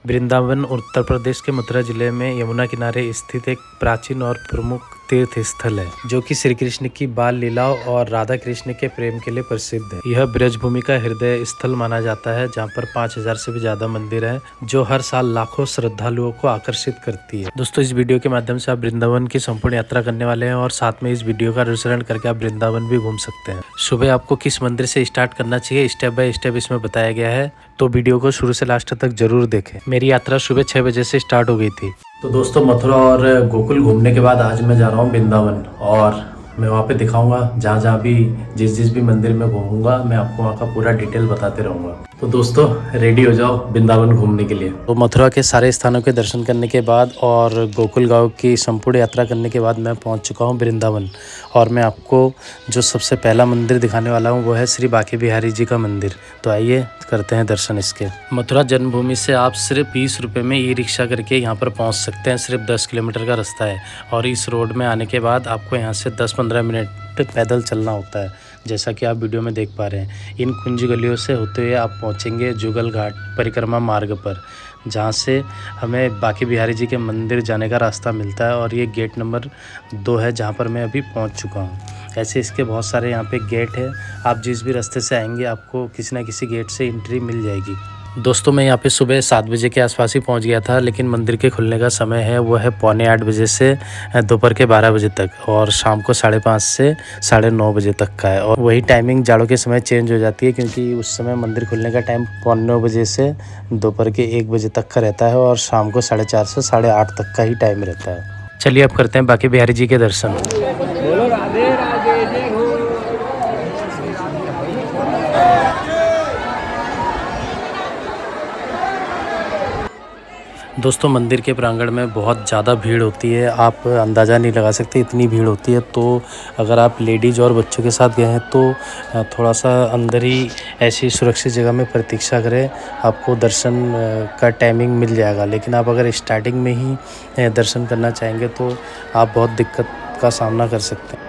वृंदावन उत्तर प्रदेश के मथुरा जिले में यमुना किनारे स्थित एक प्राचीन और प्रमुख तीर्थ स्थल है, जो कि श्री कृष्ण की बाल लीलाओं और राधा कृष्ण के प्रेम के लिए प्रसिद्ध है। यह ब्रजभूमि का हृदय स्थल माना जाता है, जहाँ पर 5000 से भी ज्यादा मंदिर हैं, जो हर साल लाखों श्रद्धालुओं को आकर्षित करती है। दोस्तों, इस वीडियो के माध्यम से आप वृंदावन की संपूर्ण यात्रा करने वाले हैं और साथ में इस वीडियो का अनुसरण करके आप वृंदावन भी घूम सकते हैं। सुबह आपको किस मंदिर से स्टार्ट करना चाहिए, स्टेप बाय स्टेप इसमें बताया गया है, तो वीडियो को शुरू से लास्ट तक जरूर देखें। मेरी यात्रा सुबह 6 बजे से स्टार्ट हो गई थी। तो दोस्तों, मथुरा और गोकुल घूमने के बाद आज मैं जा रहा हूँ वृंदावन, और मैं वहाँ पे दिखाऊंगा जहाँ जहाँ भी जिस भी मंदिर में घूमूंगा, मैं आपको वहाँ का पूरा डिटेल बताते रहूँगा। तो दोस्तों, रेडी हो जाओ वृंदावन घूमने के लिए। तो मथुरा के सारे स्थानों के दर्शन करने के बाद और गोकुल गांव की संपूर्ण यात्रा करने के बाद मैं पहुँच चुका हूँ वृंदावन, और मैं आपको जो सबसे पहला मंदिर दिखाने वाला हूँ वो है श्री बांके बिहारी जी का मंदिर। तो आइए करते हैं दर्शन इसके। मथुरा जन्मभूमि से आप सिर्फ 20 रुपये में ई रिक्शा करके यहाँ पर पहुँच सकते हैं। सिर्फ 10 किलोमीटर का रास्ता है, और इस रोड में आने के बाद आपको यहाँ से 10-15 मिनट पैदल चलना होता है, जैसा कि आप वीडियो में देख पा रहे हैं। इन कुंज गलियों से होते हुए आप पहुँचेंगे जुगल घाट परिक्रमा मार्ग पर, जहाँ से हमें बांके बिहारी जी के मंदिर जाने का रास्ता मिलता है, और ये गेट नंबर 2 है, जहाँ पर मैं अभी पहुँच चुका हूँ। ऐसे इसके बहुत सारे यहाँ पे गेट है, आप जिस भी रास्ते से आएंगे आपको किसी न किसी गेट से एंट्री मिल जाएगी। दोस्तों, मैं यहाँ पे सुबह 7 बजे के आसपास ही पहुँच गया था, लेकिन मंदिर के खुलने का समय है वो है 7:45 बजे से दोपहर के 12 बजे तक, और शाम को 5:30 से 9:30 बजे तक का है। और वही टाइमिंग जाड़ों के समय चेंज हो जाती है, क्योंकि उस समय मंदिर खुलने का टाइम 9:15 बजे से दोपहर के 1 बजे तक का रहता है, और शाम को 4:30 से 8:30 तक का ही टाइम रहता है। चलिए अब करते हैं बांके बिहारी जी के दर्शन। बोलो राधे राधे जय हो। दोस्तों, मंदिर के प्रांगण में बहुत ज़्यादा भीड़ होती है, आप अंदाज़ा नहीं लगा सकते इतनी भीड़ होती है। तो अगर आप लेडीज़ और बच्चों के साथ गए हैं तो थोड़ा सा अंदर ही ऐसी सुरक्षित जगह में प्रतीक्षा करें, आपको दर्शन का टाइमिंग मिल जाएगा। लेकिन आप अगर स्टार्टिंग में ही दर्शन करना चाहेंगे तो आप बहुत दिक्कत का सामना कर सकते हैं।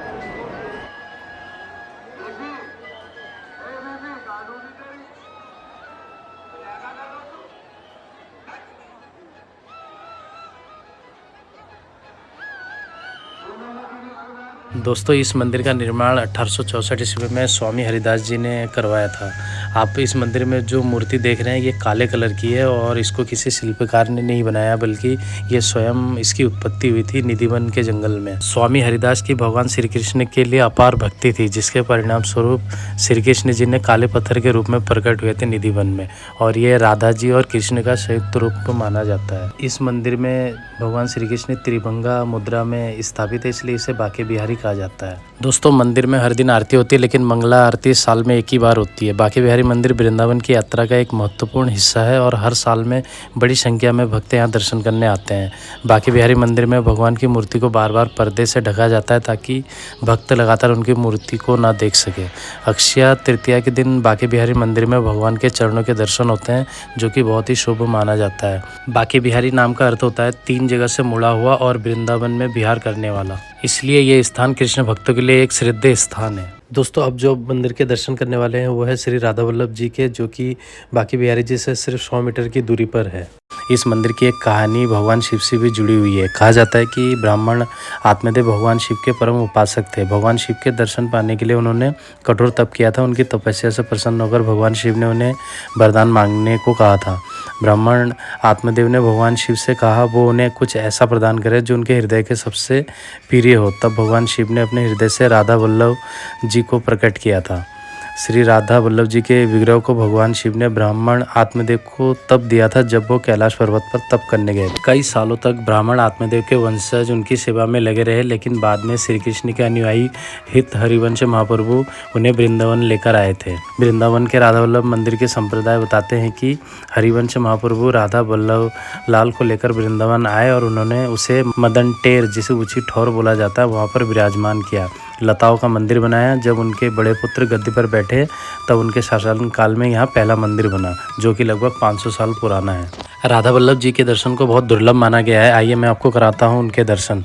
दोस्तों, इस मंदिर का निर्माण 1864 ईस्वी में स्वामी हरिदास जी ने करवाया था। आप इस मंदिर में जो मूर्ति देख रहे हैं ये काले कलर की है, और इसको किसी शिल्पकार ने नहीं बनाया, बल्कि ये स्वयं इसकी उत्पत्ति हुई थी निधिवन के जंगल में। स्वामी हरिदास की भगवान श्री कृष्ण के लिए अपार भक्ति थी, जिसके परिणाम स्वरूप श्री कृष्ण जी ने काले पत्थर के रूप में प्रकट हुए थे निधिवन में, और ये राधा जी और कृष्ण का संयुक्त रूप माना जाता है। इस मंदिर में भगवान श्री कृष्ण त्रिभंगा मुद्रा में स्थापित है, इसलिए इसे बांके बिहारी कहा जाता है। दोस्तों, मंदिर में हर दिन आरती होती है, लेकिन मंगला आरती साल में एक ही बार होती है। बांके बिहारी मंदिर वृंदावन की यात्रा का एक महत्वपूर्ण हिस्सा है, और हर साल में बड़ी संख्या में भक्त यहाँ दर्शन करने आते हैं। बांके बिहारी मंदिर में भगवान की मूर्ति को बार बार पर्दे से ढका जाता है, ताकि भक्त लगातार उनकी मूर्ति को ना देख सके। अक्षय तृतीया के दिन बांके बिहारी मंदिर में भगवान के चरणों के दर्शन होते हैं, जो कि बहुत ही शुभ माना जाता है। बांके बिहारी नाम का अर्थ होता है 3 जगह से मुड़ा हुआ और वृंदावन में विहार करने वाला, इसलिए ये स्थान कृष्ण भक्तों के लिए एक श्रद्धेय स्थान है। दोस्तों, अब जो मंदिर के दर्शन करने वाले हैं वो है श्री राधा वल्लभ जी के, जो कि बांके बिहारी जी से सिर्फ 100 मीटर की दूरी पर है। इस मंदिर की एक कहानी भगवान शिव से भी जुड़ी हुई है। कहा जाता है कि ब्राह्मण आत्मदेव भगवान शिव के परम उपासक थे। भगवान शिव के दर्शन पाने के लिए उन्होंने कठोर तप किया था। उनकी तपस्या से प्रसन्न होकर भगवान शिव ने उन्हें वरदान मांगने को कहा था। ब्राह्मण आत्मदेव ने भगवान शिव से कहा वो उन्हें कुछ ऐसा प्रदान करे जो उनके हृदय के सबसे प्रिय हो। तब भगवान शिव ने अपने हृदय से राधा वल्लभ जी को प्रकट किया था। श्री राधा वल्लभ जी के विग्रह को भगवान शिव ने ब्राह्मण आत्मदेव को तब दिया था जब वो कैलाश पर्वत पर तप करने गए। कई सालों तक ब्राह्मण आत्मदेव के वंशज उनकी सेवा में लगे रहे, लेकिन बाद में श्री कृष्ण के अनुयायी हित हरिवंश महाप्रभु उन्हें वृंदावन लेकर आए थे। वृंदावन के राधा वल्लभ मंदिर के संप्रदाय बताते हैं कि हरिवंश महाप्रभु राधा वल्लभ लाल को लेकर वृंदावन आए, और उन्होंने उसे मदन टेर, जिसे ऊंची ठौर बोला जाता है, वहाँ पर विराजमान किया। लताओं का मंदिर बनाया। जब उनके बड़े पुत्र गद्दी पर बैठे तब उनके शासन काल में यहाँ पहला मंदिर बना, जो कि लगभग 500 साल पुराना है। राधा वल्लभ जी के दर्शन को बहुत दुर्लभ माना गया है। आइए मैं आपको कराता हूँ उनके दर्शन।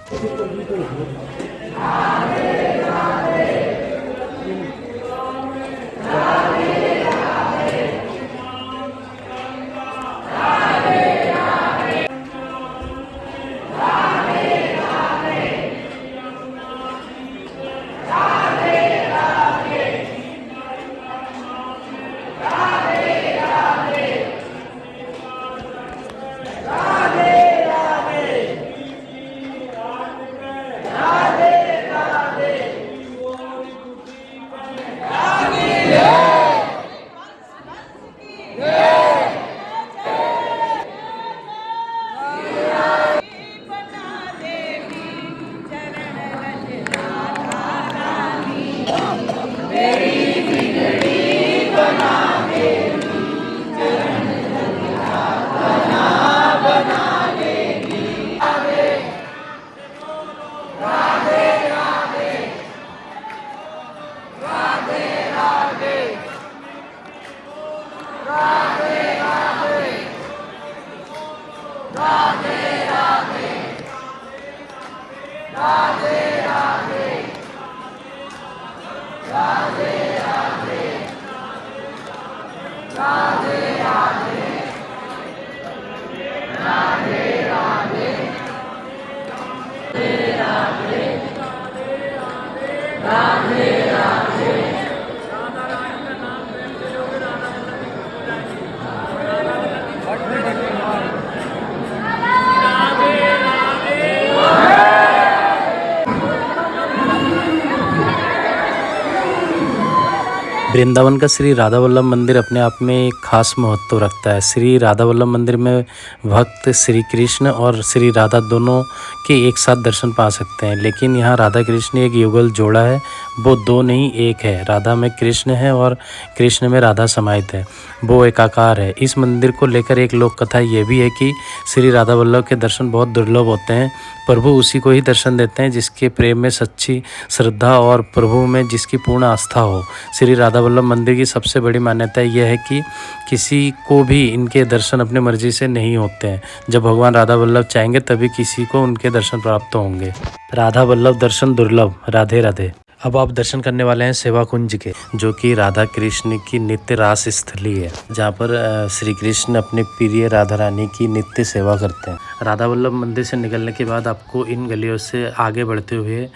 वृंदावन का श्री राधा वल्लभ मंदिर अपने आप में एक खास महत्व रखता है। श्री राधा वल्लभ मंदिर में भक्त श्री कृष्ण और श्री राधा दोनों के एक साथ दर्शन पा सकते हैं, लेकिन यहाँ राधा कृष्ण एक युगल जोड़ा है, वो दो नहीं एक है। राधा में कृष्ण है और कृष्ण में राधा समाहित है, वो एकाकार है। इस मंदिर को लेकर एक लोक कथा ये भी है कि श्री राधा वल्लभ के दर्शन बहुत दुर्लभ होते हैं। प्रभु उसी को ही दर्शन देते हैं जिसके प्रेम में सच्ची श्रद्धा और प्रभु में जिसकी पूर्ण आस्था हो। श्री राधा वल्लभ मंदिर की सबसे बड़ी मान्यता यह है कि किसी को भी इनके दर्शन अपने मर्जी से नहीं होते हैं। जब भगवान राधा वल्लभ चाहेंगे तभी किसी को उनके दर्शन प्राप्त होंगे। राधा वल्लभ दर्शन दुर्लभ। राधे राधे। अब आप दर्शन करने वाले हैं सेवा कुंज के, जो कि राधा कृष्ण की नित्य रास स्थली है, जहाँ पर श्री कृष्ण अपने प्रिय राधा रानी की नित्य सेवा करते हैं। राधा वल्लभ मंदिर से निकलने के बाद आपको इन गलियों से आगे बढ़ते हुए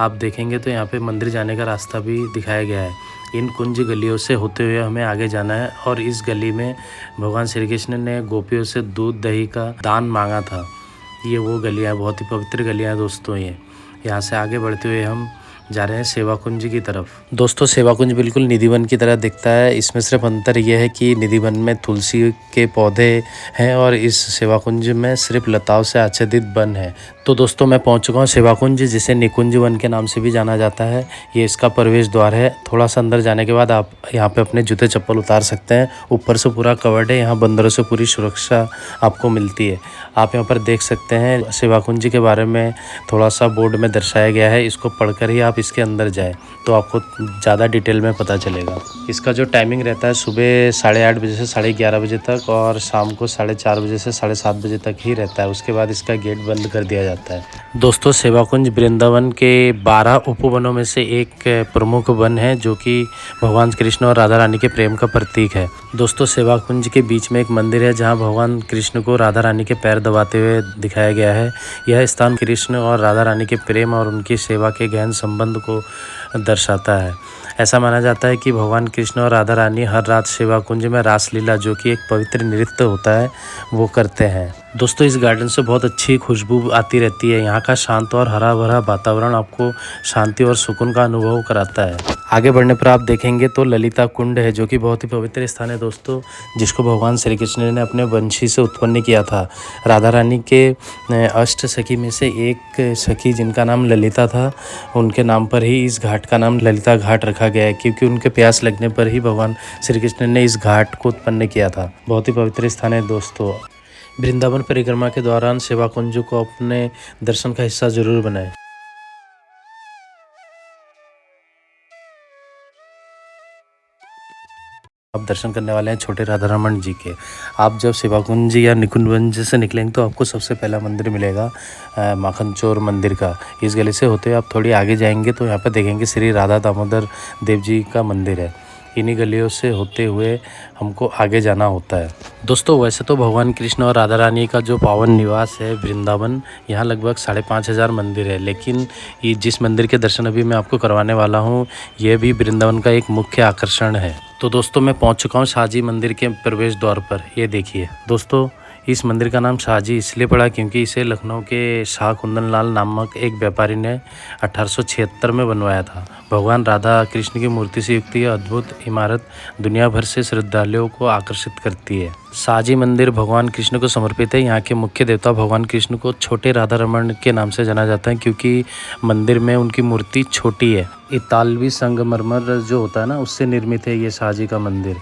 आप देखेंगे तो यहाँ पे मंदिर जाने का रास्ता भी दिखाया गया है। इन कुंज गलियों से होते हुए हमें आगे जाना है और इस गली में भगवान श्री कृष्ण ने गोपियों से दूध दही का दान मांगा था। ये वो गलियाँ, बहुत ही पवित्र गलियाँ दोस्तों। ये यहाँ से आगे बढ़ते हुए हम जा रहे हैं सेवा कुंज की तरफ। दोस्तों सेवा कुंज बिल्कुल निधिवन की तरह दिखता है। इसमें सिर्फ अंतर यह है कि निधिवन में तुलसी के पौधे हैं और इस सेवा कुंज में सिर्फ लताओं से आच्छादित वन है। तो दोस्तों मैं पहुंच चुका हूँ सेवा कुंज, जिसे निकुंज वन के नाम से भी जाना जाता है। ये इसका प्रवेश द्वार है। थोड़ा सा अंदर जाने के बाद आप यहाँ पे अपने जूते चप्पल उतार सकते हैं। ऊपर से पूरा कवर्ड है। यहाँ बंदरों से पूरी सुरक्षा आपको मिलती है। आप यहाँ पर देख सकते हैं सेवा कुंज के बारे में थोड़ा सा बोर्ड में दर्शाया गया है। इसको पढ़कर ही आप इसके अंदर जाएँ तो आपको ज़्यादा डिटेल में पता चलेगा। इसका जो टाइमिंग रहता है सुबह 8:30 बजे से 11:30 बजे तक और शाम को 4:30 बजे से 7:30 बजे तक ही रहता है। उसके बाद इसका गेट बंद कर दिया जाता है। दोस्तों सेवा कुंज वृंदावन के 12 उपवनों में से एक प्रमुख वन है, जो कि भगवान कृष्ण और राधा रानी के प्रेम का प्रतीक है। दोस्तों सेवा कुंज के बीच में एक मंदिर है जहां भगवान कृष्ण को राधा रानी के पैर दबाते हुए दिखाया गया है। यह स्थान कृष्ण और राधा रानी के प्रेम और उनकी सेवा के गहन संबंध को दर्शाता है। ऐसा माना जाता है कि भगवान कृष्ण और राधा रानी हर रात सेवा कुंज में रासलीला, जो कि एक पवित्र नृत्य होता है, वो करते हैं। दोस्तों इस गार्डन से बहुत अच्छी खुशबू आती रहती है। यहाँ का शांत और हरा भरा वातावरण आपको शांति और सुकून का अनुभव कराता है। आगे बढ़ने पर आप देखेंगे तो ललिता कुंड है, जो कि बहुत ही पवित्र स्थान है दोस्तों, जिसको भगवान श्री कृष्ण ने अपने वंशी से उत्पन्न किया था। राधा रानी के अष्ट सखी में से एक सखी जिनका नाम ललिता था, उनके नाम पर ही इस घाट का नाम ललिता घाट रखा गया है, क्योंकि उनके प्यास लगने पर ही भगवान श्री कृष्ण ने इस घाट को उत्पन्न किया था। बहुत ही पवित्र स्थान है दोस्तों। वृंदावन परिक्रमा के दौरान सेवा कुंज को अपने दर्शन का हिस्सा जरूर बनाएं। आप दर्शन करने वाले हैं छोटे राधा रमन जी के। आप जब सेवा कुंज या निकुंज से निकलेंगे तो आपको सबसे पहला मंदिर मिलेगा माखन चोर मंदिर का। इस गली से होते हुए आप थोड़ी आगे जाएंगे तो यहाँ पर देखेंगे श्री राधा दामोदर देव जी का मंदिर है। इन्हीं गलियों से होते हुए हमको आगे जाना होता है। दोस्तों वैसे तो भगवान कृष्ण और राधा रानी का जो पावन निवास है वृंदावन, यहाँ लगभग 5,500 मंदिर है, लेकिन ये जिस मंदिर के दर्शन अभी मैं आपको करवाने वाला हूँ, ये भी वृंदावन का एक मुख्य आकर्षण है। तो दोस्तों मैं पहुँच चुका हूँ शाहजी मंदिर के प्रवेश द्वार पर। ये देखिए दोस्तों, इस मंदिर का नाम शाहजी इसलिए पड़ा क्योंकि इसे लखनऊ के शाह कुंदन लाल नामक एक व्यापारी ने 1876 में बनवाया था। भगवान राधा कृष्ण की मूर्ति से युक्त यह अद्भुत इमारत दुनिया भर से श्रद्धालुओं को आकर्षित करती है। शाहजी मंदिर भगवान कृष्ण को समर्पित है। यहाँ के मुख्य देवता भगवान कृष्ण को छोटे राधा रमन के नाम से जाना जाता है, क्योंकि मंदिर में उनकी मूर्ति छोटी है। इतालवी संगमरमर जो होता है ना, उससे निर्मित है ये शाहजी का मंदिर।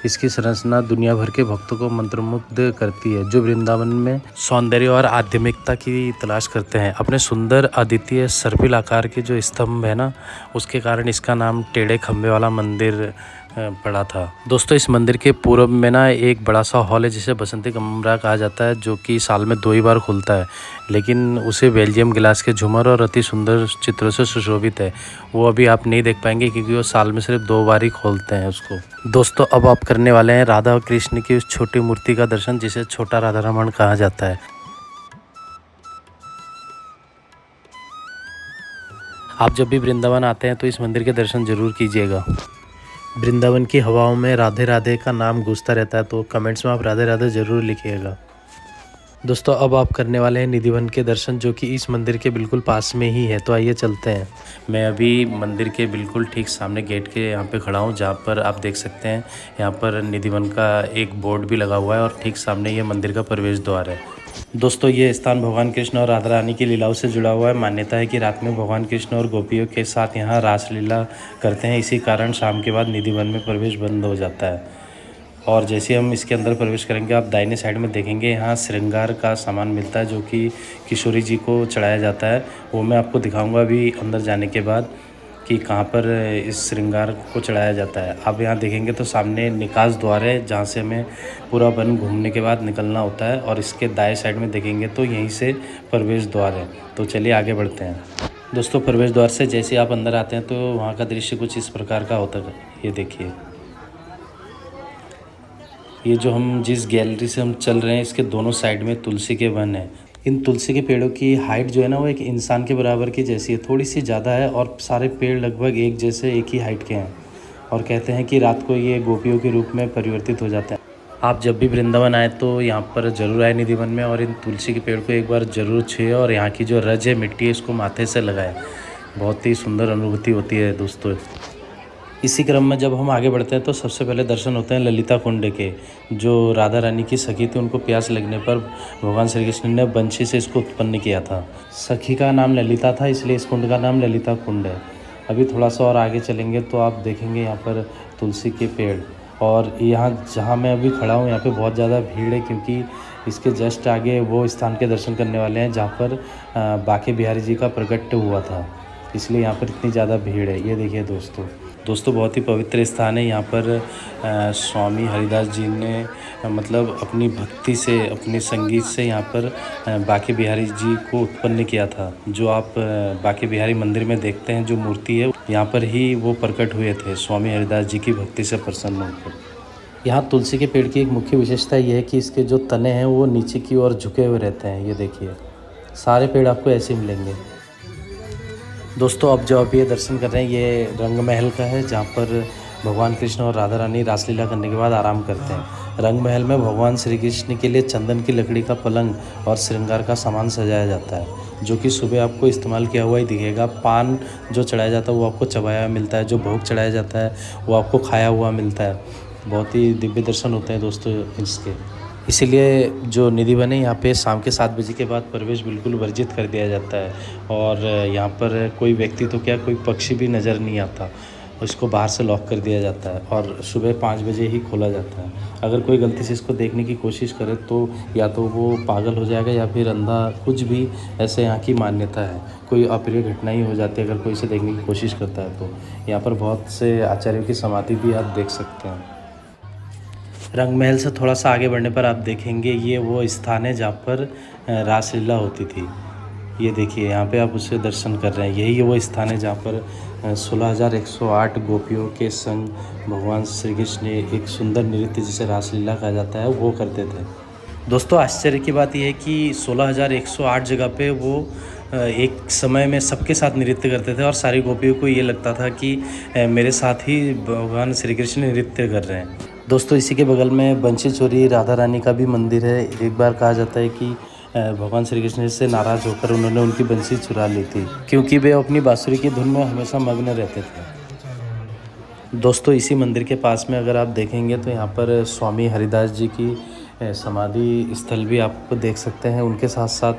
इसकी संरचना दुनिया भर के भक्तों को मंत्रमुग्ध करती है, जो वृंदावन में सौंदर्य और आध्यात्मिकता की तलाश करते हैं। अपने सुंदर अद्वितीय सर्पिल आकार के जो स्तंभ है ना, उसके कारण इसका नाम टेढ़े खंभे वाला मंदिर पड़ा था। दोस्तों इस मंदिर के पूर्व में ना एक बड़ा सा हॉल है जिसे बसंती कमरा कहा जाता है, जो कि साल में 2 ही बार खुलता है, लेकिन उसे बेल्जियम गिलास के झूमर और अति सुंदर चित्रों से सुशोभित है। वो अभी आप नहीं देख पाएंगे क्योंकि वो साल में सिर्फ 2 बार ही खोलते हैं उसको। दोस्तों अब आप करने वाले हैं राधा और कृष्ण की उस छोटी मूर्ति का दर्शन जिसे छोटा राधा रमण कहा जाता है। आप जब भी वृंदावन आते हैं तो इस मंदिर के दर्शन जरूर कीजिएगा। वृंदावन की हवाओं में राधे राधे का नाम गूंजता रहता है, तो कमेंट्स में आप राधे राधे ज़रूर लिखिएगा। दोस्तों अब आप करने वाले हैं निधिवन के दर्शन, जो कि इस मंदिर के बिल्कुल पास में ही है। तो आइए चलते हैं। मैं अभी मंदिर के बिल्कुल ठीक सामने गेट के यहाँ पे खड़ा हूँ, जहाँ पर आप देख सकते हैं यहाँ पर निधिवन का एक बोर्ड भी लगा हुआ है और ठीक सामने ये मंदिर का प्रवेश द्वार है। दोस्तों ये स्थान भगवान कृष्ण और राधा रानी की लीलाओं से जुड़ा हुआ है। मान्यता है कि रात में भगवान कृष्ण और गोपियों के साथ यहाँ रासलीला करते हैं, इसी कारण शाम के बाद निधिवन में प्रवेश बंद हो जाता है। और जैसे हम इसके अंदर प्रवेश करेंगे आप दाहिने साइड में देखेंगे यहाँ श्रृंगार का सामान मिलता है, जो कि किशोरी जी को चढ़ाया जाता है। वो मैं आपको दिखाऊंगा अभी अंदर जाने के बाद कि कहाँ पर इस श्रृंगार को चढ़ाया जाता है। आप यहाँ देखेंगे तो सामने निकास द्वार है, जहाँ से हमें पूरा वन घूमने के बाद निकलना होता है, और इसके दाएं साइड में देखेंगे तो यहीं से प्रवेश द्वार है। तो चलिए आगे बढ़ते हैं। दोस्तों प्रवेश द्वार से जैसे आप अंदर आते हैं तो वहाँ का दृश्य कुछ इस प्रकार का होता है। ये देखिए, ये जो हम जिस गैलरी से हम चल रहे हैं इसके दोनों साइड में तुलसी के वन हैं। इन तुलसी के पेड़ों की हाइट जो है ना वो एक इंसान के बराबर की जैसी है, थोड़ी सी ज़्यादा है, और सारे पेड़ लगभग एक जैसे एक ही हाइट के हैं। और कहते हैं कि रात को ये गोपियों के रूप में परिवर्तित हो जाते हैं। आप जब भी वृंदावन आए तो यहाँ पर ज़रूर आए निधिवन में, और इन तुलसी के पेड़ को एक बार ज़रूर छुए और यहाँ की जो रज है मिट्टी है इसको माथे से लगाए। बहुत ही सुंदर अनुभूति होती है दोस्तों। इसी क्रम में जब हम आगे बढ़ते हैं तो सबसे पहले दर्शन होते हैं ललिता कुंड के, जो राधा रानी की सखी थी। उनको प्यास लगने पर भगवान श्री कृष्ण ने बंशी से इसको उत्पन्न किया था। सखी का नाम ललिता था, इसलिए इस कुंड का नाम ललिता कुंड है। अभी थोड़ा सा और आगे चलेंगे तो आप देखेंगे यहाँ पर तुलसी के पेड़, और यहाँ जहाँ मैं अभी खड़ा हूँ यहाँ पे बहुत ज़्यादा भीड़ है, क्योंकि इसके जस्ट आगे वो स्थान के दर्शन करने वाले हैं जहाँ पर बांके बिहारी जी का प्रकट हुआ था, इसलिए यहाँ पर इतनी ज़्यादा भीड़ है। ये देखिए दोस्तों बहुत ही पवित्र स्थान है। यहाँ पर स्वामी हरिदास जी ने मतलब अपनी भक्ति से, अपने संगीत से यहाँ पर बांके बिहारी जी को उत्पन्न किया था। जो आप बांके बिहारी मंदिर में देखते हैं जो मूर्ति है, यहाँ पर ही वो प्रकट हुए थे स्वामी हरिदास जी की भक्ति से प्रसन्न होकर। यहाँ तुलसी के पेड़ की एक मुख्य विशेषता ये है कि इसके जो तने हैं वो नीचे की ओर झुके हुए रहते हैं। ये देखिए, सारे पेड़ आपको ऐसे मिलेंगे। दोस्तों अब जो आप ये दर्शन कर रहे हैं ये रंग महल का है, जहाँ पर भगवान कृष्ण और राधा रानी रासलीला करने के बाद आराम करते हैं। रंग महल में भगवान श्री कृष्ण के लिए चंदन की लकड़ी का पलंग और श्रृंगार का सामान सजाया जाता है, जो कि सुबह आपको इस्तेमाल किया हुआ ही दिखेगा। पान जो चढ़ाया जाता है वो आपको चबाया हुआ मिलता है, जो भोग चढ़ाया जाता है वो आपको खाया हुआ मिलता है। बहुत ही दिव्य दर्शन होते हैं दोस्तों इसके। इसीलिए जो निधिवन है यहाँ पे शाम के 7 बजे के बाद प्रवेश बिल्कुल वर्जित कर दिया जाता है, और यहाँ पर कोई व्यक्ति तो क्या कोई पक्षी भी नज़र नहीं आता, इसको बाहर से लॉक कर दिया जाता है, और सुबह 5 बजे ही खोला जाता है। अगर कोई गलती से इसको देखने की कोशिश करे तो या तो वो पागल हो जाएगा या फिर अंधा, कुछ भी ऐसे यहाँ की मान्यता है। कोई अप्रिय घटना ही हो जाती है अगर कोई इसे देखने की कोशिश करता है। तो यहाँ पर बहुत से आचार्यों की समाधि भी आप देख सकते हैं। रंग महल से थोड़ा सा आगे बढ़ने पर आप देखेंगे ये वो स्थान है जहाँ पर रासलीला होती थी। ये देखिए यहाँ पे आप उससे दर्शन कर रहे हैं, यही वो स्थान है जहाँ पर 16,108 गोपियों के संग भगवान श्री कृष्ण ने एक सुंदर नृत्य जिसे रासलीला कहा जाता है वो करते थे। दोस्तों आश्चर्य की बात यह है कि 16,108 जगह पे वो एक समय में सबके साथ नृत्य करते थे, और सारी गोपियों को ये लगता था कि मेरे साथ ही भगवान श्री कृष्ण नृत्य कर रहे हैं। दोस्तों इसी के बगल में बंशी छोरी राधा रानी का भी मंदिर है। एक बार कहा जाता है कि भगवान श्री कृष्ण से नाराज़ होकर उन्होंने उनकी बंशी चुरा ली थी, क्योंकि वे अपनी बांसुरी की धुन में हमेशा मग्न रहते थे। दोस्तों इसी मंदिर के पास में अगर आप देखेंगे तो यहाँ पर स्वामी हरिदास जी की समाधि स्थल भी आप देख सकते हैं। उनके साथ साथ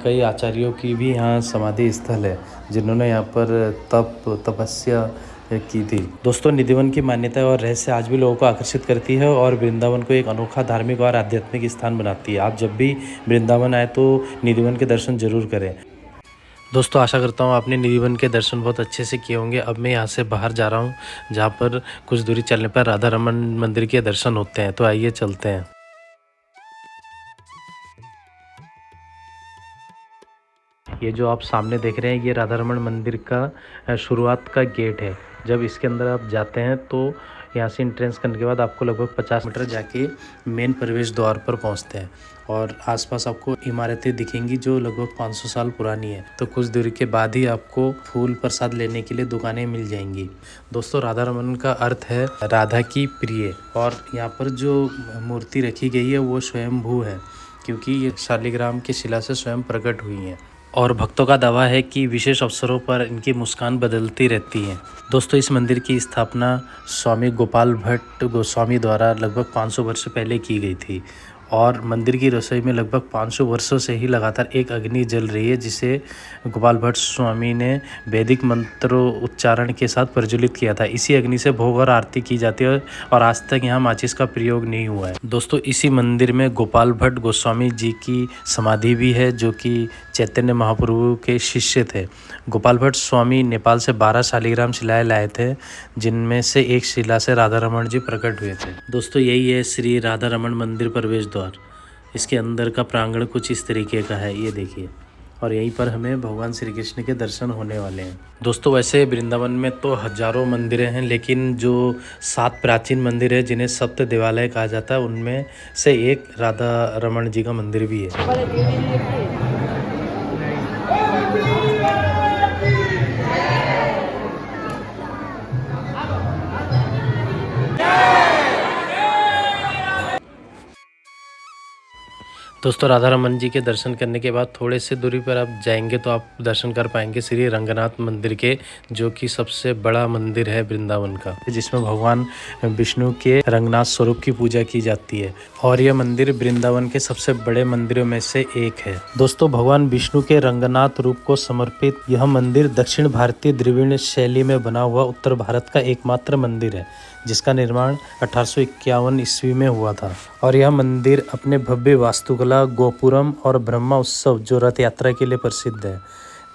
कई आचार्यों की भी यहाँ समाधि स्थल है, जिन्होंने यहाँ पर तपस्या की थी। दोस्तों निधिवन की मान्यता और रहस्य आज भी लोगों को आकर्षित करती है और वृंदावन को एक अनोखा धार्मिक और आध्यात्मिक स्थान बनाती है। आप जब भी वृंदावन आए तो निधिवन के दर्शन जरूर करें। दोस्तों आशा करता हूँ आपने निधिवन के दर्शन बहुत अच्छे से किए होंगे। अब मैं यहाँ से बाहर जा रहा हूँ, जहाँ पर कुछ दूरी चलने पर राधा रमन मंदिर के दर्शन होते हैं। तो आइए चलते हैं। ये जो आप सामने देख रहे हैं, ये राधा रमन मंदिर का शुरुआत का गेट है। जब इसके अंदर आप जाते हैं तो यहाँ से एंट्रेंस करने के बाद आपको लगभग 50 मीटर जाके मेन प्रवेश द्वार पर पहुँचते हैं और आसपास आपको इमारतें दिखेंगी जो लगभग 500 साल पुरानी है। तो कुछ दूरी के बाद ही आपको फूल प्रसाद लेने के लिए दुकानें मिल जाएंगी। दोस्तों राधा रमन का अर्थ है राधा की प्रिय, और यहाँ पर जो मूर्ति रखी गई है वो स्वयंभू है, क्योंकि ये शालिग्राम की शिला से स्वयं प्रकट हुई हैं। और भक्तों का दावा है कि विशेष अवसरों पर इनकी मुस्कान बदलती रहती है। दोस्तों इस मंदिर की स्थापना स्वामी गोपाल भट्ट गोस्वामी द्वारा लगभग 500 वर्ष पहले की गई थी, और मंदिर की रसोई में लगभग 500 वर्षों से ही लगातार एक अग्नि जल रही है, जिसे गोपाल भट्ट स्वामी ने वैदिक मंत्रों उच्चारण के साथ प्रज्वलित किया था। इसी अग्नि से भोग और आरती की जाती है और आज तक यहाँ माचिस का प्रयोग नहीं हुआ है। दोस्तों इसी मंदिर में गोपाल भट्ट गोस्वामी जी की समाधि भी है, जो कि चैतन्य महाप्रभु के शिष्य थे। गोपाल भट्ट स्वामी नेपाल से 12 शालिग्राम शिलाएं लाए थे, जिनमें से एक शिला से राधा रमन जी प्रकट हुए थे। दोस्तों यही है श्री राधा रमन मंदिर प्रवेश द्वार। इसके अंदर का प्रांगण कुछ इस तरीके का है, ये देखिए, और यहीं पर हमें भगवान श्री कृष्ण के दर्शन होने वाले हैं। दोस्तों वैसे वृंदावन में तो हजारों मंदिरें हैं, लेकिन जो 7 प्राचीन मंदिर है जिन्हें सप्त देवालय कहा जाता है, उनमें से एक राधा रमन जी का मंदिर भी है। दोस्तों राधा रमन जी के दर्शन करने के बाद थोड़े से दूरी पर आप जाएंगे तो आप दर्शन कर पाएंगे श्री रंगनाथ मंदिर के, जो कि सबसे बड़ा मंदिर है वृंदावन का, जिसमें भगवान विष्णु के रंगनाथ स्वरूप की पूजा की जाती है। और यह मंदिर वृंदावन के सबसे बड़े मंदिरों में से एक है। दोस्तों भगवान विष्णु के रंगनाथ रूप को समर्पित यह मंदिर दक्षिण भारतीय द्रविड़ शैली में बना हुआ उत्तर भारत का एकमात्र मंदिर है, जिसका निर्माण 1851 ईस्वी में हुआ था। और यह मंदिर अपने भव्य वास्तुकला, गोपुरम और ब्रह्मा उत्सव जो रथ यात्रा के लिए प्रसिद्ध है,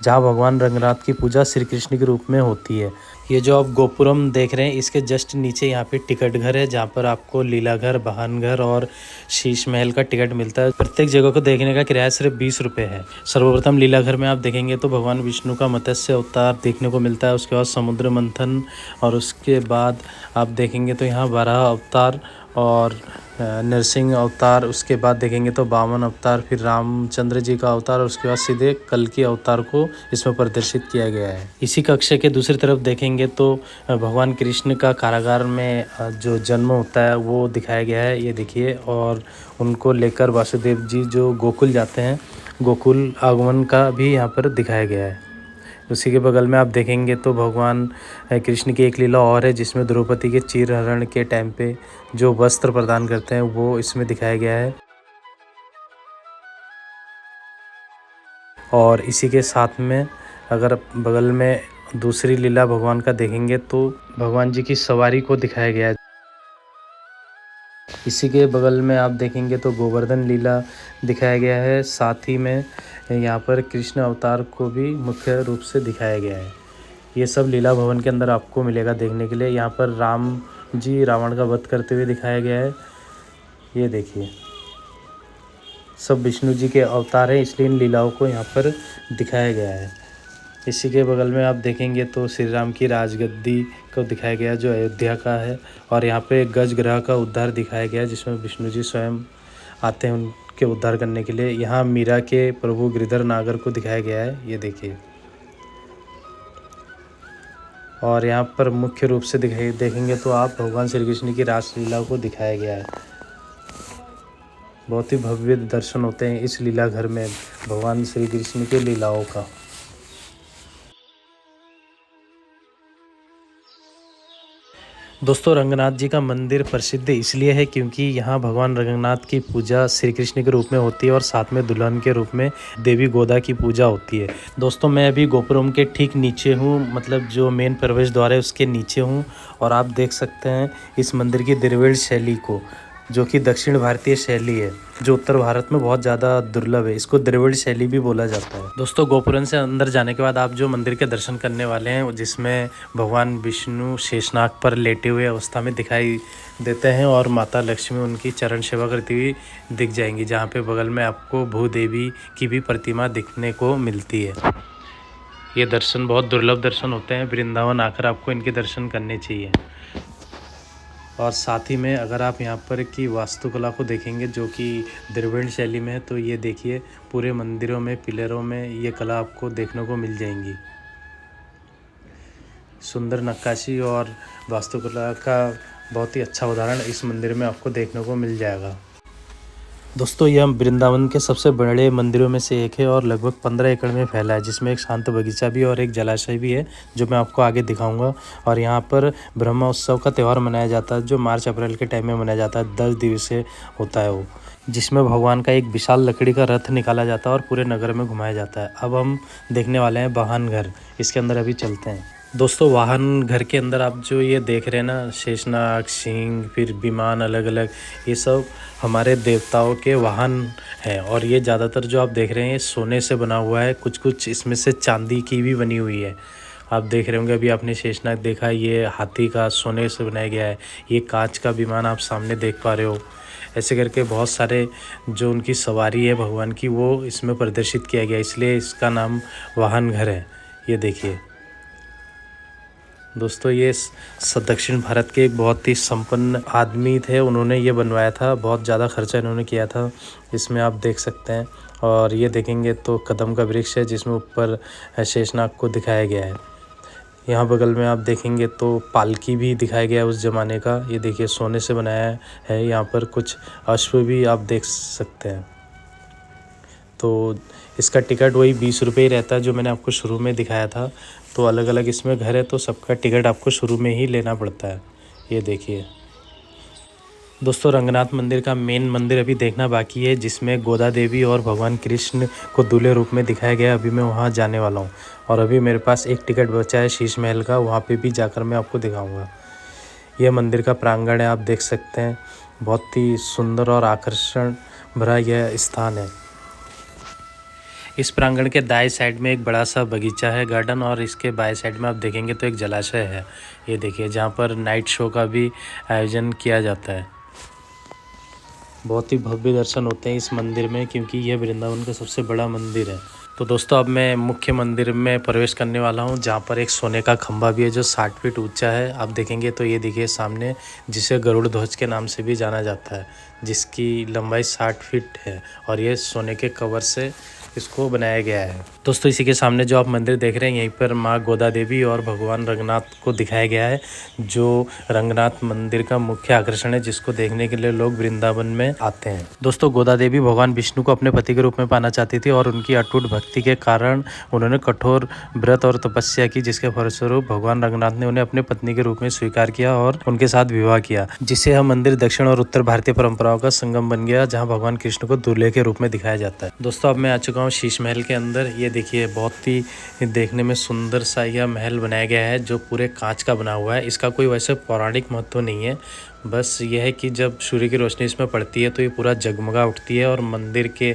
जहाँ भगवान रंगनाथ की पूजा श्री कृष्ण के रूप में होती है। ये जो आप गोपुरम देख रहे हैं, इसके जस्ट नीचे यहाँ पे टिकट घर है, जहाँ पर आपको लीला घर, वाहन घर और शीश महल का टिकट मिलता है। प्रत्येक जगह को देखने का किराया सिर्फ 20 रुपये है। सर्वप्रथम लीला घर में आप देखेंगे तो भगवान विष्णु का मत्स्य अवतार देखने को मिलता है, उसके बाद समुद्र मंथन, और उसके बाद आप देखेंगे तो यहाँ वराह अवतार और नरसिंह अवतार, उसके बाद देखेंगे तो वामन अवतार, फिर रामचंद्र जी का अवतार, और उसके बाद सीधे कल्कि अवतार को इसमें प्रदर्शित किया गया है। इसी कक्ष के दूसरी तरफ देखेंगे तो भगवान कृष्ण का कारागार में जो जन्म होता है वो दिखाया गया है, ये देखिए। और उनको लेकर वासुदेव जी जो गोकुल जाते हैं, गोकुल आगमन का भी यहाँ पर दिखाया गया है। उसी के बगल में आप देखेंगे तो भगवान कृष्ण की एक लीला और है, जिसमें द्रौपदी के चीरहरण के टाइम पे जो वस्त्र प्रदान करते हैं वो इसमें दिखाया गया है। और इसी के साथ में अगर बगल में दूसरी लीला भगवान का देखेंगे तो भगवान जी की सवारी को दिखाया गया है। इसी के बगल में आप देखेंगे तो गोवर्धन लीला दिखाया गया है। साथ ही में यहाँ पर कृष्ण अवतार को भी मुख्य रूप से दिखाया गया है। ये सब लीला भवन के अंदर आपको मिलेगा देखने के लिए। यहाँ पर राम जी रावण का वध करते हुए दिखाया गया है, ये देखिए। सब विष्णु जी के अवतार हैं, इसलिए इन लीलाओं को यहाँ पर दिखाया गया है। इसी के बगल में आप देखेंगे तो श्री राम की राजगद्दी को दिखाया गया जो अयोध्या का है, और यहाँ पे गज ग्रह का उद्धार दिखाया गया, जिसमें विष्णु जी स्वयं आते हैं उनके उद्धार करने के लिए। यहाँ मीरा के प्रभु गिरधर नागर को दिखाया गया है, ये देखिए। और यहाँ पर मुख्य रूप से देखेंगे तो आप भगवान श्री कृष्ण की रासलीला को दिखाया गया है। बहुत ही भव्य दर्शन होते हैं इस लीला घर में भगवान श्री कृष्ण के लीलाओं का। दोस्तों रंगनाथ जी का मंदिर प्रसिद्ध इसलिए है क्योंकि यहाँ भगवान रंगनाथ की पूजा श्री कृष्ण के रूप में होती है और साथ में दुल्हन के रूप में देवी गोदा की पूजा होती है। दोस्तों मैं अभी गोपुरम के ठीक नीचे हूँ, मतलब जो मेन प्रवेश द्वार है उसके नीचे हूँ, और आप देख सकते हैं इस मंदिर की द्रविड़ शैली को, जो कि दक्षिण भारतीय शैली है, जो उत्तर भारत में बहुत ज़्यादा दुर्लभ है। इसको द्रविड़ शैली भी बोला जाता है। दोस्तों गोपुरम से अंदर जाने के बाद आप जो मंदिर के दर्शन करने वाले हैं, जिसमें भगवान विष्णु शेषनाग पर लेटे हुए अवस्था में दिखाई देते हैं और माता लक्ष्मी उनकी चरण सेवा करती हुई दिख जाएंगी, जहाँ पे बगल में आपको भूदेवी की भी प्रतिमा दिखने को मिलती है। ये दर्शन बहुत दुर्लभ दर्शन होते हैं, वृंदावन आकर आपको इनके दर्शन करने चाहिए। और साथ ही में अगर आप यहाँ पर की वास्तुकला को देखेंगे जो कि द्रविड़ शैली में है, तो ये देखिए पूरे मंदिरों में पिलरों में ये कला आपको देखने को मिल जाएंगी। सुंदर नक्काशी और वास्तुकला का बहुत ही अच्छा उदाहरण इस मंदिर में आपको देखने को मिल जाएगा। दोस्तों यह वृंदावन के सबसे बड़े मंदिरों में से एक है और लगभग 15 एकड़ में फैला है, जिसमें एक शांत बगीचा भी और एक जलाशय भी है, जो मैं आपको आगे दिखाऊंगा। और यहाँ पर ब्रह्मा उत्सव का त्यौहार मनाया जाता है, जो मार्च अप्रैल के टाइम में मनाया जाता है। 10 दिवसीय होता है वो, जिसमें भगवान का एक विशाल लकड़ी का रथ निकाला जाता है और पूरे नगर में घुमाया जाता है। अब हम देखने वाले हैं वाहन घर, इसके अंदर अभी चलते हैं। दोस्तों वाहन घर के अंदर आप जो ये देख रहे हैं ना, शेषनाग, सिंह, फिर विमान अलग अलग, ये सब हमारे देवताओं के वाहन हैं। और ये ज़्यादातर जो आप देख रहे हैं ये सोने से बना हुआ है, कुछ कुछ इसमें से चांदी की भी बनी हुई है। आप देख रहे होंगे, अभी आपने शेषनाग देखा, ये हाथी का सोने से बनाया गया है। ये कांच का विमान आप सामने देख पा रहे हो। ऐसे करके बहुत सारे जो उनकी सवारी है भगवान की, वो इसमें प्रदर्शित किया गया, इसलिए इसका नाम वाहन घर है। ये देखिए दोस्तों, ये दक्षिण भारत के एक बहुत ही संपन्न आदमी थे, उन्होंने ये बनवाया था। बहुत ज़्यादा खर्चा इन्होंने किया था, इसमें आप देख सकते हैं। और ये देखेंगे तो कदम का वृक्ष है, जिसमें ऊपर शेषनाग को दिखाया गया है। यहाँ बगल में आप देखेंगे तो पालकी भी दिखाया गया है उस ज़माने का। ये देखिए सोने से बनाया है। यहाँ पर कुछ अश्व भी आप देख सकते हैं। तो इसका टिकट वही 20 रुपये ही रहता है, जो मैंने आपको शुरू में दिखाया था। तो अलग अलग इसमें घर है, तो सबका टिकट आपको शुरू में ही लेना पड़ता है। ये देखिए दोस्तों, रंगनाथ मंदिर का मेन मंदिर अभी देखना बाकी है, जिसमें गोदा देवी और भगवान कृष्ण को दूल्हे रूप में दिखाया गया है। अभी मैं वहाँ जाने वाला हूँ और अभी मेरे पास एक टिकट बचा है शीश महल का, वहाँ पे भी जाकर मैं आपको दिखाऊंगा। यह मंदिर का प्रांगण है, आप देख सकते हैं। बहुत ही सुंदर और आकर्षण भरा यह स्थान है। इस प्रांगण के दाएं साइड में एक बड़ा सा बगीचा है, गार्डन, और इसके बाएं साइड में आप देखेंगे तो एक जलाशय है। ये देखिए, जहाँ पर नाइट शो का भी आयोजन किया जाता है। बहुत ही भव्य दर्शन होते हैं इस मंदिर में, क्योंकि यह वृंदावन का सबसे बड़ा मंदिर है। तो दोस्तों अब मैं मुख्य मंदिर में प्रवेश करने वाला हूँ, जहाँ पर एक सोने का खंभा भी है जो 60 फीट ऊंचा है। आप देखेंगे तो ये देखिए सामने, जिसे गरुड़ ध्वज के नाम से भी जाना जाता है, जिसकी लंबाई 60 फीट है और ये सोने के कवर से इसको बनाया गया है। दोस्तों इसी के सामने जो आप मंदिर देख रहे हैं, यहीं पर माँ गोदा देवी और भगवान रंगनाथ को दिखाया गया है, जो रंगनाथ मंदिर का मुख्य आकर्षण है, जिसको देखने के लिए लोग वृंदावन में आते हैं। दोस्तों गोदा देवी भगवान विष्णु को अपने पति के रूप में पाना चाहती थी और उनकी अटूट भक्ति के कारण उन्होंने कठोर व्रत और तपस्या की, जिसके फलस्वरूप भगवान रंगनाथ ने उन्हें अपने पत्नी के रूप में स्वीकार किया और उनके साथ विवाह किया, जिससे यह मंदिर दक्षिण और उत्तर भारतीय परंपराओं का संगम बन गया, जहाँ भगवान कृष्ण को दूल्हे के रूप में दिखाया जाता है। दोस्तों अब मैं आ चुका हूँ शीश महल के अंदर। ये देखिए बहुत ही देखने में सुंदर सा यह महल बनाया गया है, जो पूरे कांच का बना हुआ है। इसका कोई वैसे पौराणिक महत्व नहीं है, बस यह है कि जब सूर्य की रोशनी इसमें पड़ती है तो ये पूरा जगमगा उठती है और मंदिर के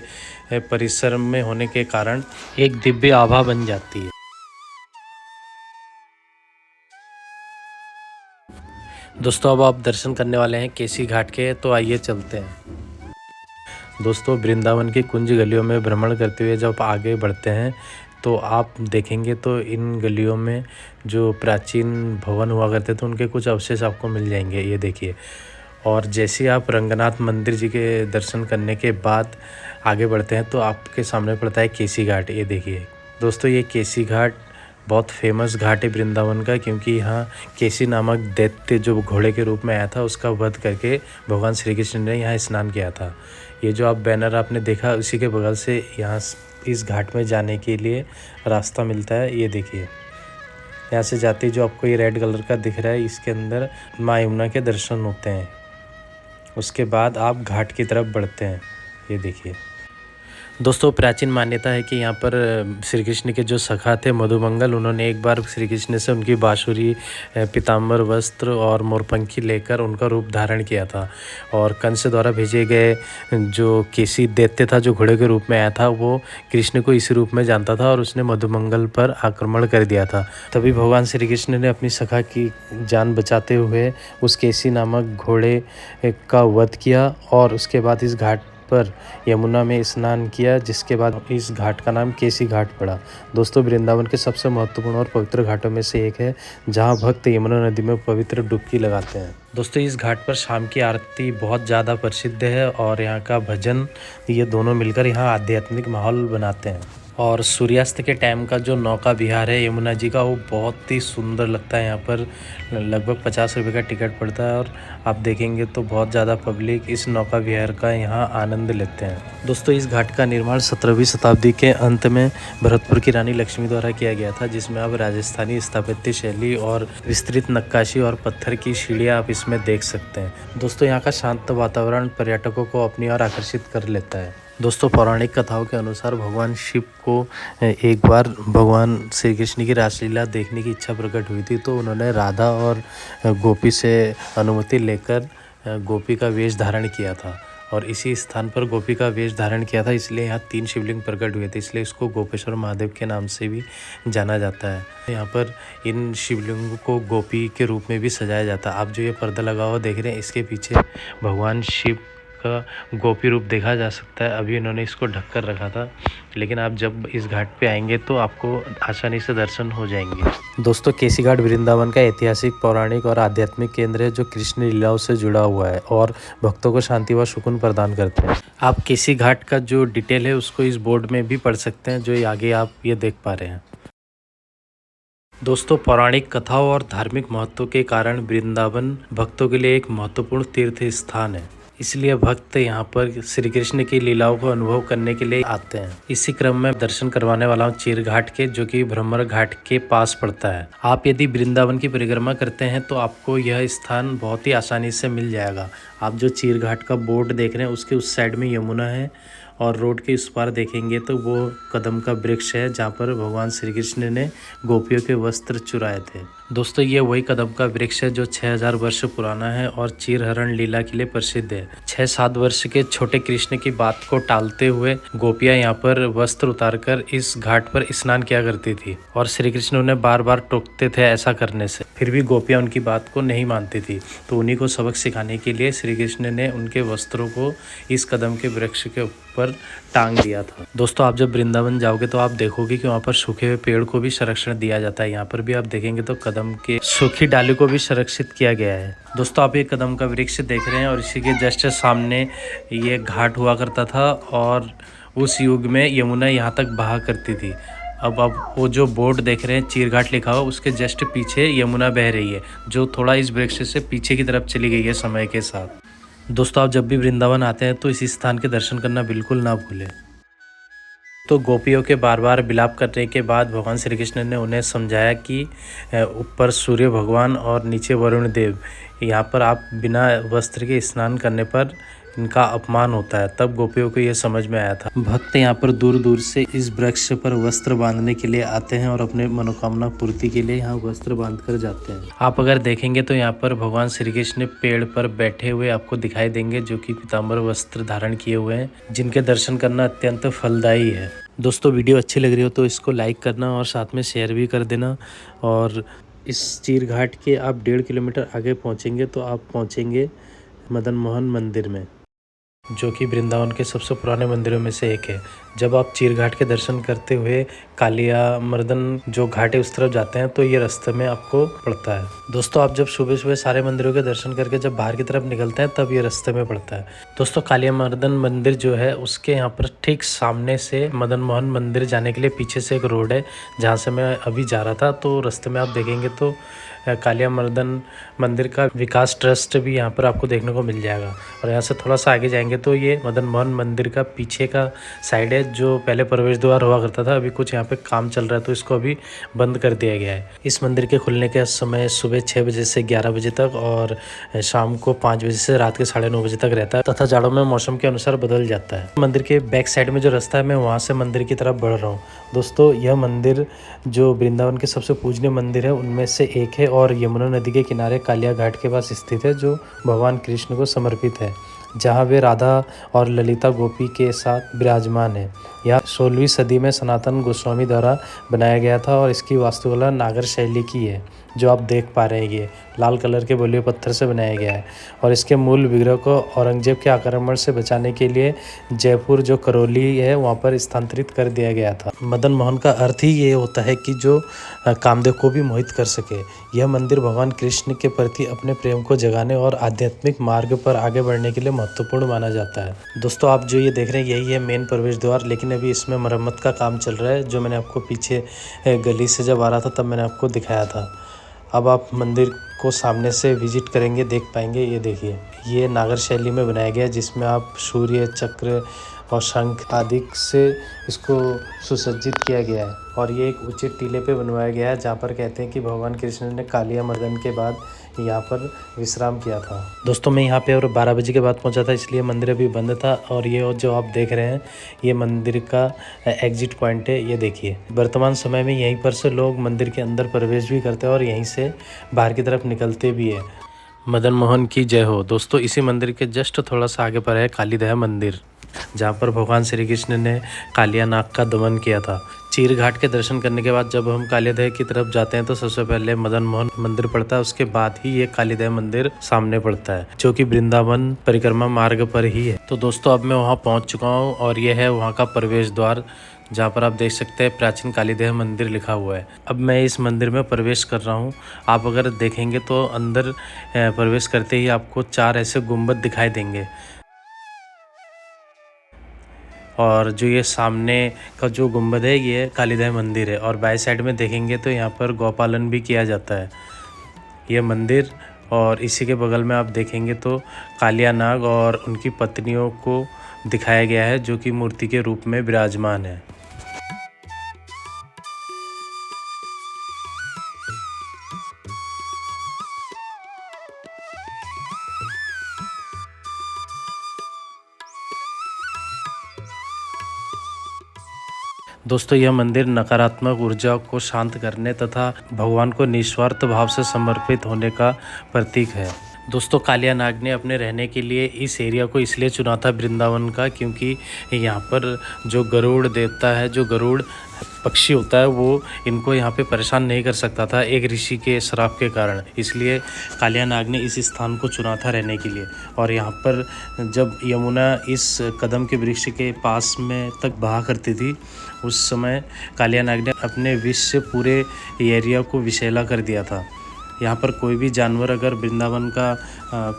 परिसर में होने के कारण एक दिव्य आभा बन जाती है। दोस्तों अब आप दर्शन करने वाले हैं केसी घाट के, तो आइए चलते हैं। दोस्तों वृंदावन की कुंज गलियों में भ्रमण करते हुए जब आगे बढ़ते हैं, तो आप देखेंगे तो इन गलियों में जो प्राचीन भवन हुआ करते थे, उनके कुछ अवशेष आपको मिल जाएंगे। ये देखिए, और जैसे आप रंगनाथ मंदिर जी के दर्शन करने के बाद आगे बढ़ते हैं, तो आपके सामने पड़ता है केसी घाट। ये देखिए दोस्तों, ये केसी घाट बहुत फेमस घाट है वृंदावन का, क्योंकि यहाँ केसी नामक दैत्य जो घोड़े के रूप में आया था, उसका वध करके भगवान श्री कृष्ण ने यहाँ स्नान किया था। ये जो आप बैनर आपने देखा, उसी के बगल से यहाँ इस घाट में जाने के लिए रास्ता मिलता है। ये देखिए, यहाँ से जाते जो आपको ये रेड कलर का दिख रहा है, इसके अंदर माँ यमुना के दर्शन होते हैं। उसके बाद आप घाट की तरफ बढ़ते हैं। ये देखिए दोस्तों प्राचीन मान्यता है कि यहाँ पर श्री कृष्ण के जो सखा थे मधुमंगल, उन्होंने एक बार श्री कृष्ण से उनकी बांसुरी, पीताम्बर वस्त्र और मोरपंखी लेकर उनका रूप धारण किया था। और कंस द्वारा भेजे गए जो केसी दैत्य था, जो घोड़े के रूप में आया था, वो कृष्ण को इसी रूप में जानता था और उसने मधुमंगल पर आक्रमण कर दिया था। तभी भगवान श्री कृष्ण ने अपनी सखा की जान बचाते हुए उस केसी नामक घोड़े का वध किया और उसके बाद इस घाट पर यमुना में स्नान किया, जिसके बाद इस घाट का नाम केसी घाट पड़ा। दोस्तों वृंदावन के सबसे महत्वपूर्ण और पवित्र घाटों में से एक है, जहां भक्त यमुना नदी में पवित्र डुबकी लगाते हैं। दोस्तों इस घाट पर शाम की आरती बहुत ज़्यादा प्रसिद्ध है और यहाँ का भजन, ये दोनों मिलकर यहाँ आध्यात्मिक माहौल बनाते हैं। और सूर्यास्त के टाइम का जो नौका विहार है यमुना जी का, वो बहुत ही सुंदर लगता है। यहाँ पर लगभग 50 रुपये का टिकट पड़ता है और आप देखेंगे तो बहुत ज़्यादा पब्लिक इस नौका विहार का यहाँ आनंद लेते हैं। दोस्तों इस घाट का निर्माण 17वीं शताब्दी के अंत में भरतपुर की रानी लक्ष्मी द्वारा किया गया था, जिसमें आप राजस्थानी स्थापत्य शैली और विस्तृत नक्काशी और पत्थर की सीढ़ियाँ आप इसमें देख सकते हैं। दोस्तों यहाँ का शांत वातावरण पर्यटकों को अपनी ओर आकर्षित कर लेता है। दोस्तों पौराणिक कथाओं के अनुसार भगवान शिव को एक बार भगवान श्री कृष्ण की रासलीला देखने की इच्छा प्रकट हुई थी, तो उन्होंने राधा और गोपी से अनुमति लेकर गोपी का वेश धारण किया था और इसी स्थान पर गोपी का वेश धारण किया था। इसलिए यहाँ 3 शिवलिंग प्रकट हुए थे, इसलिए इसको गोपेश्वर महादेव के नाम से भी जाना जाता है। यहाँ पर इन शिवलिंगों को गोपी के रूप में भी सजाया जाता है। आप जो ये पर्दा लगा हुआ देख रहे हैं, इसके पीछे भगवान शिव का गोपी रूप देखा जा सकता है। अभी इन्होंने इसको ढक कर रखा था, लेकिन आप जब इस घाट पे आएंगे तो आपको आसानी से दर्शन हो जाएंगे। दोस्तों केसी घाट वृंदावन का ऐतिहासिक, पौराणिक और आध्यात्मिक केंद्र है, जो कृष्ण लीलाओं से जुड़ा हुआ है और भक्तों को शांति व सुकून प्रदान करते हैं। आप केसी घाट का जो डिटेल है उसको इस बोर्ड में भी पढ़ सकते हैं, जो आगे आप ये देख पा रहे हैं। दोस्तों पौराणिक कथाओं और धार्मिक महत्व के कारण वृंदावन भक्तों के लिए एक महत्वपूर्ण तीर्थ स्थान है। इसलिए भक्त यहाँ पर श्री कृष्ण की लीलाओं को अनुभव करने के लिए आते हैं। इसी क्रम में दर्शन करवाने वाला हूँ चीर घाट के, जो कि भ्रमर घाट के पास पड़ता है। आप यदि वृंदावन की परिक्रमा करते हैं तो आपको यह स्थान बहुत ही आसानी से मिल जाएगा। आप जो चीर घाट का बोर्ड देख रहे हैं, उसके उस साइड में यमुना है और रोड के उस पार देखेंगे तो वो कदम का वृक्ष है, जहाँ पर भगवान श्री कृष्ण ने गोपियों के वस्त्र चुराए थे। दोस्तों ये वही कदम का वृक्ष है जो 6000 वर्ष पुराना है और चीरहरण लीला के लिए प्रसिद्ध है। 6-7 वर्ष के छोटे कृष्ण की बात को टालते हुए गोपियां यहाँ पर वस्त्र उतारकर इस घाट पर स्नान किया करती थी और श्री कृष्ण उन्हें बार बार टोकते थे ऐसा करने से, फिर भी गोपियां उनकी बात को नहीं मानती थी। तो उन्हीं को सबक सिखाने के लिए श्री कृष्ण ने उनके वस्त्रों को इस कदम के वृक्ष के ऊपर टांग दिया था। दोस्तों आप जब वृंदावन जाओगे तो आप देखोगे कि वहाँ पर सूखे हुए पेड़ को भी संरक्षण दिया जाता है। यहाँ पर भी आप देखेंगे तो कदम के सूखी डाली को भी संरक्षित किया गया है। दोस्तों आप ये कदम का वृक्ष देख रहे हैं और इसी के जस्ट सामने ये घाट हुआ करता था और उस युग में यमुना यहाँ तक बहा करती थी। अब वो जो बोर्ड देख रहे हैं चीर घाट लिखा हुआ, उसके जस्ट पीछे यमुना बह रही है, जो थोड़ा इस वृक्ष से पीछे की तरफ चली गई है समय के साथ। दोस्तों आप जब भी वृंदावन आते हैं तो इस स्थान के दर्शन करना बिल्कुल ना भूलें। तो गोपियों के बार बार विलाप करने के बाद भगवान श्री कृष्ण ने उन्हें समझाया कि ऊपर सूर्य भगवान और नीचे वरुण देव, यहाँ पर आप बिना वस्त्र के स्नान करने पर इनका अपमान होता है। तब गोपियों को यह समझ में आया था। भक्त यहाँ पर दूर दूर से इस वृक्ष पर वस्त्र बांधने के लिए आते हैं और अपने मनोकामना पूर्ति के लिए यहाँ वस्त्र बांध कर जाते हैं। आप अगर देखेंगे तो यहाँ पर भगवान श्री कृष्ण पेड़ पर बैठे हुए आपको दिखाई देंगे, जो कि पीताम्बर वस्त्र धारण किए हुए हैं, जिनके दर्शन करना अत्यंत फलदायी है। दोस्तों वीडियो अच्छी लग रही हो तो इसको लाइक करना और साथ में शेयर भी कर देना। और इस चीर घाट के आप 1.5 किलोमीटर आगे पहुँचेंगे तो आप पहुँचेंगे मदन मोहन मंदिर में, जो कि वृंदावन के सबसे पुराने मंदिरों में से एक है। जब आप चीर घाट के दर्शन करते हुए कालिया मर्दन जो घाट है उस तरफ जाते हैं तो ये रास्ते में आपको पड़ता है। दोस्तों आप जब सुबह सुबह सारे मंदिरों के दर्शन करके जब बाहर की तरफ निकलते हैं तब ये रास्ते में पड़ता है। दोस्तों कालिया मर्दन मंदिर जो है उसके यहाँ पर ठीक सामने से मदन मोहन मंदिर जाने के लिए पीछे से एक रोड है, जहाँ से मैं अभी जा रहा था। तो रास्ते में आप देखेंगे तो कालिया मर्दन मंदिर का विकास ट्रस्ट भी यहाँ पर आपको देखने को मिल जाएगा। और यहाँ से थोड़ा सा आगे जाएंगे तो ये मदन मोहन मंदिर का पीछे का साइड है, जो पहले प्रवेश द्वार हुआ करता था, अभी कुछ यहाँ पे काम चल रहा है तो इसको अभी बंद कर दिया गया है। इस मंदिर के खुलने का समय सुबह 6 बजे से 11 बजे तक और शाम को 5 बजे से रात के 9:30 बजे तक रहता है तथा जाड़ों में मौसम के अनुसार बदल जाता है। मंदिर के बैक साइड में जो रास्ता है, मैं वहाँ से मंदिर की तरफ बढ़ रहा हूँ। दोस्तों, यह मंदिर जो वृंदावन के सबसे पूजनीय मंदिर है उनमें से एक है और यमुना नदी के किनारे कालिया घाट के पास स्थित है, जो भगवान कृष्ण को समर्पित है, जहाँ वे राधा और ललिता गोपी के साथ विराजमान है। यह 16वीं सदी में सनातन गोस्वामी द्वारा बनाया गया था और इसकी वास्तुकला नागर शैली की है, जो आप देख पा रहे हैं। ये लाल कलर के बलुए पत्थर से बनाया गया है और इसके मूल विग्रह को औरंगजेब के आक्रमण से बचाने के लिए जयपुर जो करौली है वहाँ पर स्थानांतरित कर दिया गया था। मदन मोहन का अर्थ ही ये होता है कि जो कामदेव को भी मोहित कर सके। यह मंदिर भगवान कृष्ण के प्रति अपने प्रेम को जगाने और आध्यात्मिक मार्ग पर आगे बढ़ने के लिए महत्वपूर्ण माना जाता है। दोस्तों, आप जो ये देख रहे हैं यही है मेन प्रवेश द्वार, लेकिन अभी इसमें मरम्मत का काम चल रहा है, जो मैंने आपको पीछे गली से जब आ रहा था तब मैंने आपको दिखाया था। अब आप मंदिर को सामने से विजिट करेंगे, देख पाएंगे। ये देखिए, ये नागर शैली में बनाया गया है, जिसमें आप सूर्य चक्र और शंख आदि से इसको सुसज्जित किया गया है और ये एक ऊंचे टीले पे बनवाया गया है, जहाँ पर कहते हैं कि भगवान कृष्ण ने कालिया मर्दन के बाद यहाँ पर विश्राम किया था। दोस्तों, मैं यहाँ पे और 12 बजे के बाद पहुँचा था, इसलिए मंदिर अभी बंद था। और ये जो आप देख रहे हैं ये मंदिर का एग्जिट पॉइंट है। ये देखिए, वर्तमान समय में यहीं पर से लोग मंदिर के अंदर प्रवेश भी करते हैं और यहीं से बाहर की तरफ निकलते भी है। मदन मोहन की जय हो। दोस्तों, इसी मंदिर के जस्ट थोड़ा सा आगे पर है कालीदह मंदिर, जहाँ पर भगवान श्री कृष्ण ने कालिया नाग का दमन किया था। चीर घाट के दर्शन करने के बाद जब हम कालीदह की तरफ जाते हैं तो सबसे पहले मदन मोहन मंदिर पड़ता है, उसके बाद ही ये कालीदह मंदिर सामने पड़ता है, जो कि वृंदावन परिक्रमा मार्ग पर ही है। तो दोस्तों, अब मैं वहाँ पहुँच चुका हूँ और ये है वहाँ का प्रवेश द्वार, जहाँ पर आप देख सकते हैं प्राचीन कालीदह मंदिर लिखा हुआ है। अब मैं इस मंदिर में प्रवेश कर रहा हूँ। आप अगर देखेंगे तो अंदर प्रवेश करते ही आपको 4 ऐसे गुंबद दिखाई देंगे और जो ये सामने का जो गुंबद है ये कालीदह मंदिर है। और बाएं साइड में देखेंगे तो यहाँ पर गौपालन भी किया जाता है ये मंदिर। और इसी के बगल में आप देखेंगे तो कालिया नाग और उनकी पत्नियों को दिखाया गया है, जो कि मूर्ति के रूप में विराजमान है। दोस्तों, यह मंदिर नकारात्मक ऊर्जा को शांत करने तथा भगवान को निस्वार्थ भाव से समर्पित होने का प्रतीक है। दोस्तों, कालिया नाग ने अपने रहने के लिए इस एरिया को इसलिए चुना था वृंदावन का, क्योंकि यहाँ पर जो गरुड़ देवता है, जो गरुड़ पक्षी होता है, वो इनको यहाँ पे परेशान नहीं कर सकता था एक ऋषि के श्राप के कारण। इसलिए कालिया नाग ने इस स्थान को चुना था रहने के लिए। और यहाँ पर जब यमुना इस कदम के वृक्ष के पास में तक बहा करती थी, उस समय कालिया नाग ने अपने विष से पूरे एरिया को विषैला कर दिया था। यहाँ पर कोई भी जानवर अगर वृंदावन का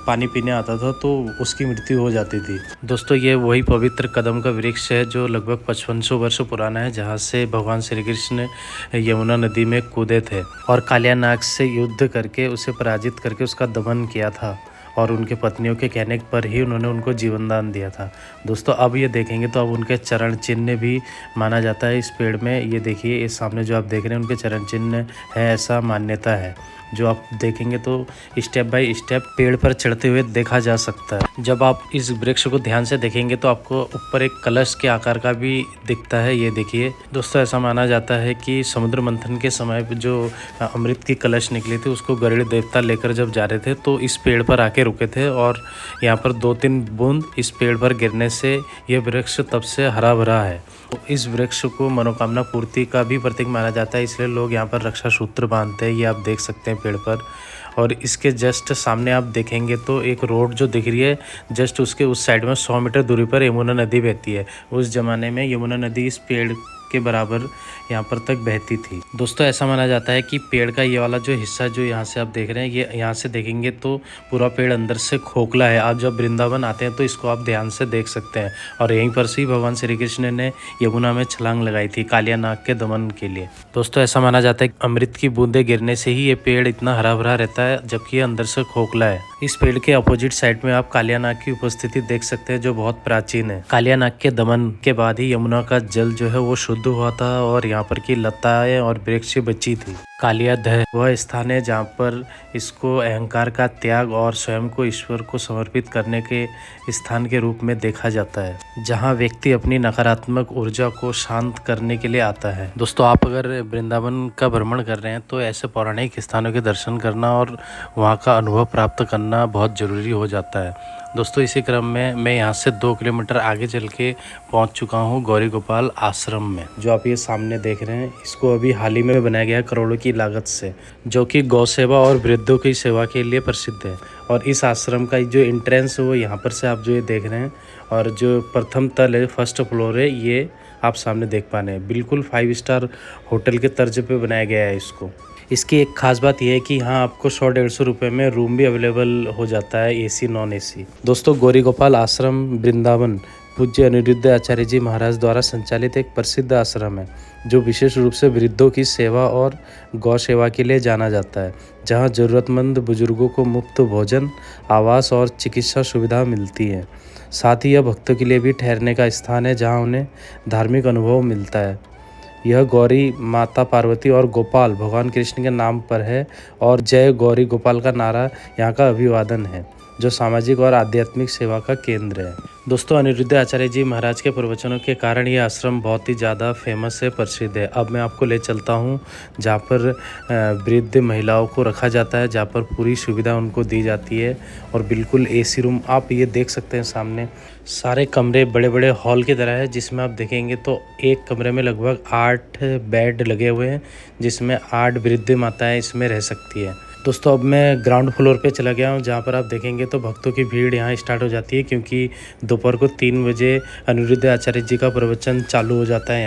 पानी पीने आता था तो उसकी मृत्यु हो जाती थी। दोस्तों, ये वही पवित्र कदम का वृक्ष है जो लगभग 5500 वर्ष पुराना है, जहाँ से भगवान श्री कृष्ण यमुना नदी में कूदे थे और कालिया नाग से युद्ध करके उसे पराजित करके उसका दमन किया था और उनके पत्नियों के कहने पर ही उन्होंने उनको जीवन दान दिया था। दोस्तों, अब ये देखेंगे तो अब उनके चरण चिन्ह भी माना जाता है इस पेड़ में। ये देखिए, इस सामने जो आप देख रहे हैं उनके चरण चिन्ह है, ऐसा मान्यता है, जो आप देखेंगे तो स्टेप बाय स्टेप पेड़ पर चढ़ते हुए देखा जा सकता है। जब आप इस वृक्ष को ध्यान से देखेंगे तो आपको ऊपर एक कलश के आकार का भी दिखता है। ये देखिए दोस्तों, ऐसा माना जाता है कि समुद्र मंथन के समय जो अमृत की कलश निकली थी उसको गरुड़ देवता लेकर जब जा रहे थे तो इस पेड़ पर आके रुके थे और यहाँ पर 2-3 बूंद इस पेड़ पर गिरने से ये वृक्ष तब से हरा भरा है। तो इस वृक्ष को मनोकामना पूर्ति का भी प्रतीक माना जाता है, इसलिए लोग यहाँ पर रक्षा सूत्र बांधते हैं। ये आप देख सकते हैं पेड़ पर। और इसके जस्ट सामने आप देखेंगे तो एक रोड जो दिख रही है, जस्ट उसके उस साइड में 100 मीटर दूरी पर यमुना नदी बहती है। उस ज़माने में यमुना नदी इस पेड़ के बराबर यहाँ पर तक बहती थी। दोस्तों ऐसा माना जाता है कि पेड़ का ये वाला जो हिस्सा जो यहाँ से आप देख रहे हैं, ये यहाँ से देखेंगे तो पूरा पेड़ अंदर से खोखला है। आप जब वृंदावन आते हैं तो इसको आप ध्यान से देख सकते हैं। और यहीं पर से ही भगवान श्री कृष्ण ने यमुना में छलांग लगाई थी कालिया नाग के दमन के लिए। दोस्तों ऐसा माना जाता है कि अमृत की बूंदे गिरने से ही ये पेड़ इतना हरा भरा रहता है, जबकि ये अंदर से खोखला है। इस पेड़ के अपोजिट साइड में आप कालिया नाग की उपस्थिति देख सकते हैं, जो बहुत प्राचीन है। कालिया नाग के दमन के बाद ही यमुना का जल जो है वो शुद्ध हुआ था और यहाँ पर की लताएं और वृक्ष बची थी। कालियादह वह स्थान है जहाँ पर इसको अहंकार का त्याग और स्वयं को ईश्वर को समर्पित करने के स्थान के रूप में देखा जाता है, जहाँ व्यक्ति अपनी नकारात्मक ऊर्जा को शांत करने के लिए आता है। दोस्तों आप अगर वृंदावन का भ्रमण कर रहे हैं तो ऐसे पौराणिक स्थानों के दर्शन करना और वहाँ का अनुभव प्राप्त करना बहुत ज़रूरी हो जाता है। दोस्तों इसी क्रम में मैं यहाँ से 2 किलोमीटर आगे चल के पहुँच चुका हूँ गौरी गोपाल आश्रम में, जो आप ये सामने देख रहे हैं। इसको अभी हाल ही में बनाया गया है करोड़ों की लागत से, जो कि गौ सेवा और वृद्धों की सेवा के लिए प्रसिद्ध है। और इस आश्रम का जो एंट्रेंस है वो यहाँ पर से आप जो ये देख रहे हैं, और जो प्रथम तल है, फर्स्ट फ्लोर है, ये आप सामने देख पा रहे हैं। बिल्कुल 5 स्टार होटल के तर्ज पे बनाया गया है इसको। इसकी एक खास बात यह है कि यहाँ आपको 100-150 रुपये में रूम भी अवेलेबल हो जाता है, एसी नॉन एसी। दोस्तों गौरी गोपाल आश्रम वृंदावन पूज्य अनिरुद्ध आचार्य जी महाराज द्वारा संचालित एक प्रसिद्ध आश्रम है, जो विशेष रूप से वृद्धों की सेवा और गौ सेवा के लिए जाना जाता है, जहाँ ज़रूरतमंद बुजुर्गों को मुफ्त भोजन, आवास और चिकित्सा सुविधा मिलती है। साथ ही यह भक्तों के लिए भी ठहरने का स्थान है, जहाँ उन्हें धार्मिक अनुभव मिलता है। यह गौरी माता पार्वती और गोपाल भगवान कृष्ण के नाम पर है, और जय गौरी गोपाल का नारा यहाँ का अभिवादन है, जो सामाजिक और आध्यात्मिक सेवा का केंद्र है। दोस्तों अनिरुद्ध आचार्य जी महाराज के प्रवचनों के कारण ये आश्रम बहुत ही ज़्यादा फेमस है, प्रसिद्ध है। अब मैं आपको ले चलता हूँ जहाँ पर वृद्ध महिलाओं को रखा जाता है, जहाँ पर पूरी सुविधा उनको दी जाती है, और बिल्कुल एसी रूम आप ये देख सकते हैं सामने। सारे कमरे बड़े बड़े हॉल की तरह है, जिसमें आप देखेंगे तो एक कमरे में लगभग 8 बेड लगे हुए हैं, जिसमें 8 वृद्ध माताएँ इसमें रह सकती है। दोस्तों अब मैं ग्राउंड फ्लोर पे चला गया हूँ, जहाँ पर आप देखेंगे तो भक्तों की भीड़ यहाँ स्टार्ट हो जाती है, क्योंकि दोपहर को 3 बजे अनिरुद्ध आचार्य जी का प्रवचन चालू हो जाता है।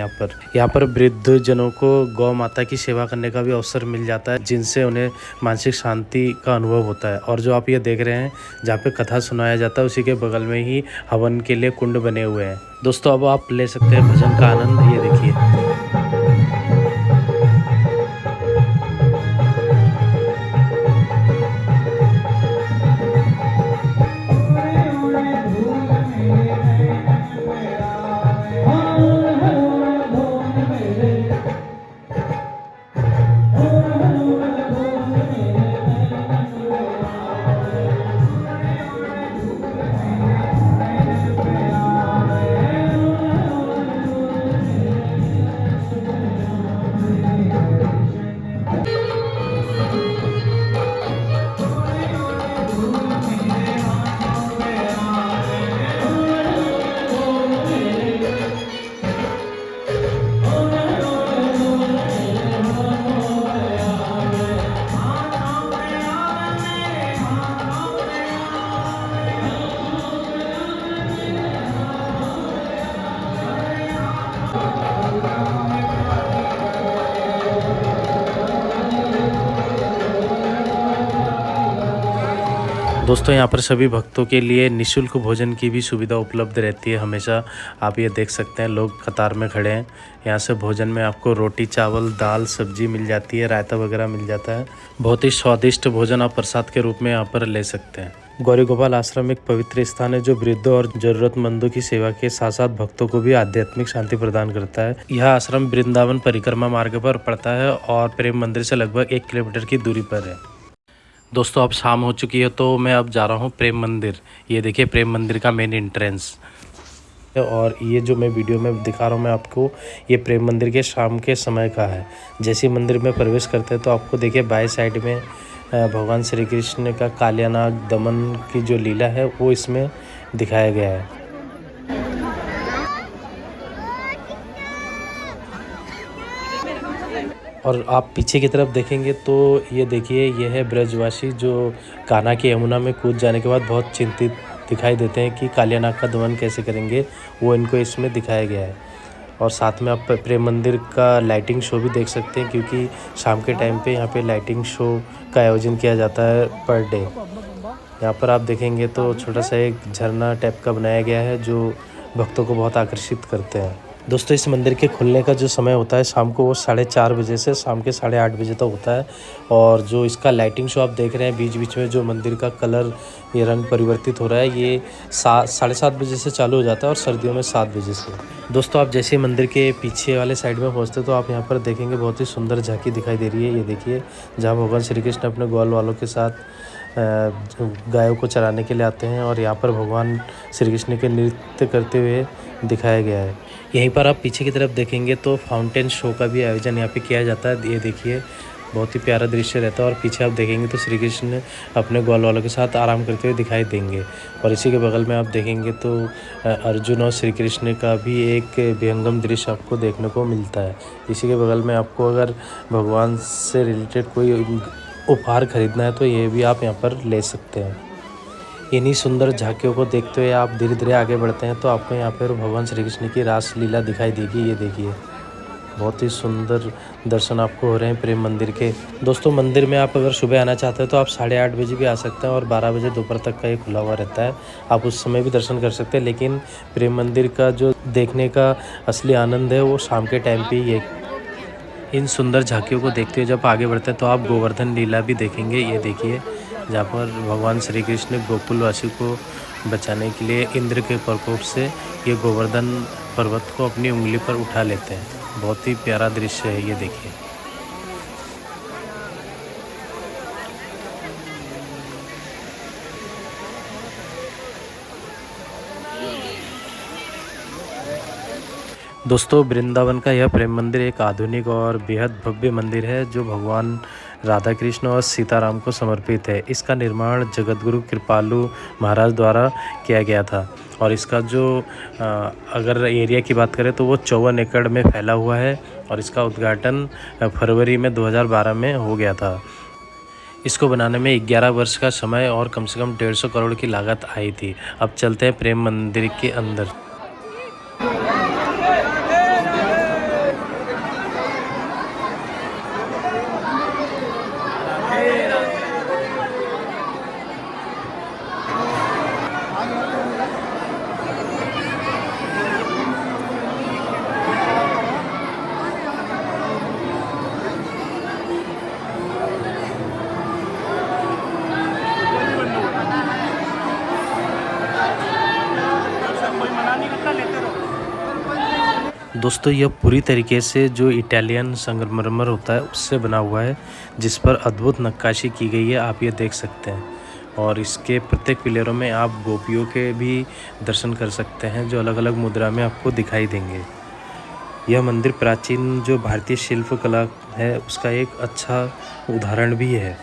यहाँ पर वृद्ध जनों को गौ माता की सेवा करने का भी अवसर मिल जाता है, जिनसे उन्हें मानसिक शांति का अनुभव होता है। और जो आप ये देख रहे हैं जहाँ पे कथा सुनाया जाता है, उसी के बगल में ही हवन के लिए कुंड बने हुए हैं। दोस्तों अब आप ले सकते हैं भजन का आनंद, ये देखिए। दोस्तों यहाँ पर सभी भक्तों के लिए निःशुल्क भोजन की भी सुविधा उपलब्ध रहती है हमेशा। आप ये देख सकते हैं, लोग कतार में खड़े हैं। यहाँ से भोजन में आपको रोटी, चावल, दाल, सब्जी मिल जाती है, रायता वगैरह मिल जाता है। बहुत ही स्वादिष्ट भोजन आप प्रसाद के रूप में यहाँ पर ले सकते हैं। गौरी गोपाल आश्रम एक पवित्र स्थान है, जो वृद्धों और जरूरतमंदों की सेवा के साथ साथ भक्तों को भी आध्यात्मिक शांति प्रदान करता है। यह आश्रम वृंदावन परिक्रमा मार्ग पर पड़ता है और प्रेम मंदिर से लगभग 1 किलोमीटर की दूरी पर है। दोस्तों अब शाम हो चुकी है, तो मैं अब जा रहा हूँ प्रेम मंदिर। ये देखिए प्रेम मंदिर का मेन एंट्रेंस, और ये जो मैं वीडियो में दिखा रहा हूँ मैं आपको, ये प्रेम मंदिर के शाम के समय का है। जैसे मंदिर में प्रवेश करते हैं तो आपको देखिए बाएं साइड में भगवान श्री कृष्ण का कालिया नाग दमन की जो लीला है वो इसमें दिखाया गया है। और आप पीछे की तरफ देखेंगे तो ये देखिए, ये है ब्रजवासी जो कान्हा की यमुना में कूद जाने के बाद बहुत चिंतित दिखाई देते हैं कि कालिया नाग का दमन कैसे करेंगे, वो इनको इसमें दिखाया गया है। और साथ में आप प्रेम मंदिर का लाइटिंग शो भी देख सकते हैं, क्योंकि शाम के टाइम पे यहाँ पे लाइटिंग शो का आयोजन किया जाता है पर डे। यहाँ पर आप देखेंगे तो छोटा सा एक झरना टाइप का बनाया गया है जो भक्तों को बहुत आकर्षित करते हैं। दोस्तों, इस मंदिर के खुलने का जो समय होता है शाम को वो 4:30 बजे से शाम के 8:30 बजे तक होता है। और जो इसका लाइटिंग शो आप देख रहे हैं बीच बीच में जो मंदिर का कलर ये रंग परिवर्तित हो रहा है, ये 7:30 बजे से चालू हो जाता है और सर्दियों में 7 बजे से। दोस्तों, आप जैसे ही मंदिर के पीछे वाले साइड में पहुँचते तो आप यहाँ पर देखेंगे बहुत ही सुंदर झांकी दिखाई दे रही है। ये देखिए, जहाँ भगवान श्री कृष्ण अपने ग्वाल वालों के साथ गायों को चराने के लिए आते हैं और यहाँ पर भगवान श्री कृष्ण के नृत्य करते हुए दिखाया गया है। यहीं पर आप पीछे की तरफ देखेंगे तो फाउंटेन शो का भी आयोजन यहाँ पे किया जाता है। ये देखिए, बहुत ही प्यारा दृश्य रहता है और पीछे आप देखेंगे तो श्री कृष्ण अपने ग्वाल वालों के साथ आराम करते हुए दिखाई देंगे। और इसी के बगल में आप देखेंगे तो अर्जुन और श्री कृष्ण का भी एक विहंगम दृश्य आपको देखने को मिलता है। इसी के बगल में आपको अगर भगवान से रिलेटेड कोई उपहार खरीदना है तो ये भी आप यहाँ पर ले सकते हैं। इन्हीं सुंदर झांकियों को देखते हुए आप धीरे धीरे आगे बढ़ते हैं तो आपको यहाँ पर भगवान श्री कृष्ण की रास लीला दिखाई देगी। ये देखिए, बहुत ही सुंदर दर्शन आपको हो रहे हैं प्रेम मंदिर के। दोस्तों, मंदिर में आप अगर सुबह आना चाहते हैं तो आप 8:30 बजे भी आ सकते हैं और 12 बजे दोपहर तक का ये खुला हुआ रहता है। आप उस समय भी दर्शन कर सकते हैं, लेकिन प्रेम मंदिर का जो देखने का असली आनंद है वो शाम के टाइम पे ही है। इन सुंदर झांकियों को देखते हुए जब आगे बढ़ते हैं तो आप गोवर्धन लीला भी देखेंगे। ये देखिए, जहाँ पर भगवान श्री कृष्ण गोकुलवासी को बचाने के लिए इंद्र के प्रकोप से ये गोवर्धन पर्वत को अपनी उंगली पर उठा लेते हैं। बहुत ही प्यारा दृश्य है, ये देखिए। दोस्तों, वृंदावन का यह प्रेम मंदिर एक आधुनिक और बेहद भव्य मंदिर है जो भगवान राधा कृष्ण और सीताराम को समर्पित है। इसका निर्माण जगतगुरु कृपालु महाराज द्वारा किया गया था और इसका जो अगर एरिया की बात करें तो वो 54 एकड़ में फैला हुआ है और इसका उद्घाटन फरवरी में 2012 में हो गया था। इसको बनाने में 11 वर्ष का समय और कम से कम 150 करोड़ की लागत आई थी। अब चलते हैं प्रेम मंदिर के अंदर। दोस्तों, यह पूरी तरीके से जो इटालियन संगमरमर होता है उससे बना हुआ है, जिस पर अद्भुत नक्काशी की गई है, आप ये देख सकते हैं। और इसके प्रत्येक पिलरों में आप गोपियों के भी दर्शन कर सकते हैं जो अलग अलग मुद्रा में आपको दिखाई देंगे। यह मंदिर प्राचीन जो भारतीय शिल्पकला है उसका एक अच्छा उदाहरण भी है।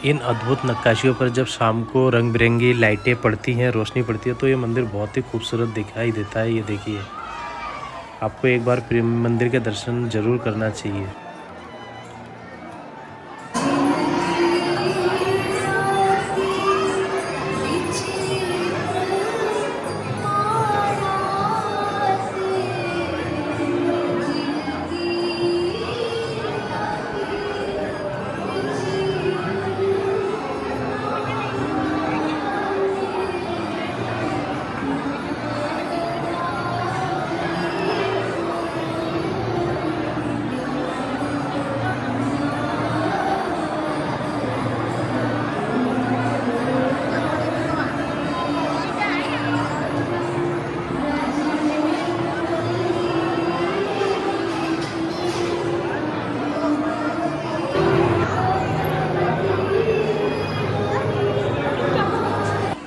इन अद्भुत नक्काशियों पर जब शाम को रंग बिरंगी लाइटें पड़ती हैं, रोशनी पड़ती है, तो ये मंदिर बहुत ही खूबसूरत दिखाई देता है। ये देखिए, आपको एक बार प्रेम मंदिर के दर्शन जरूर करना चाहिए।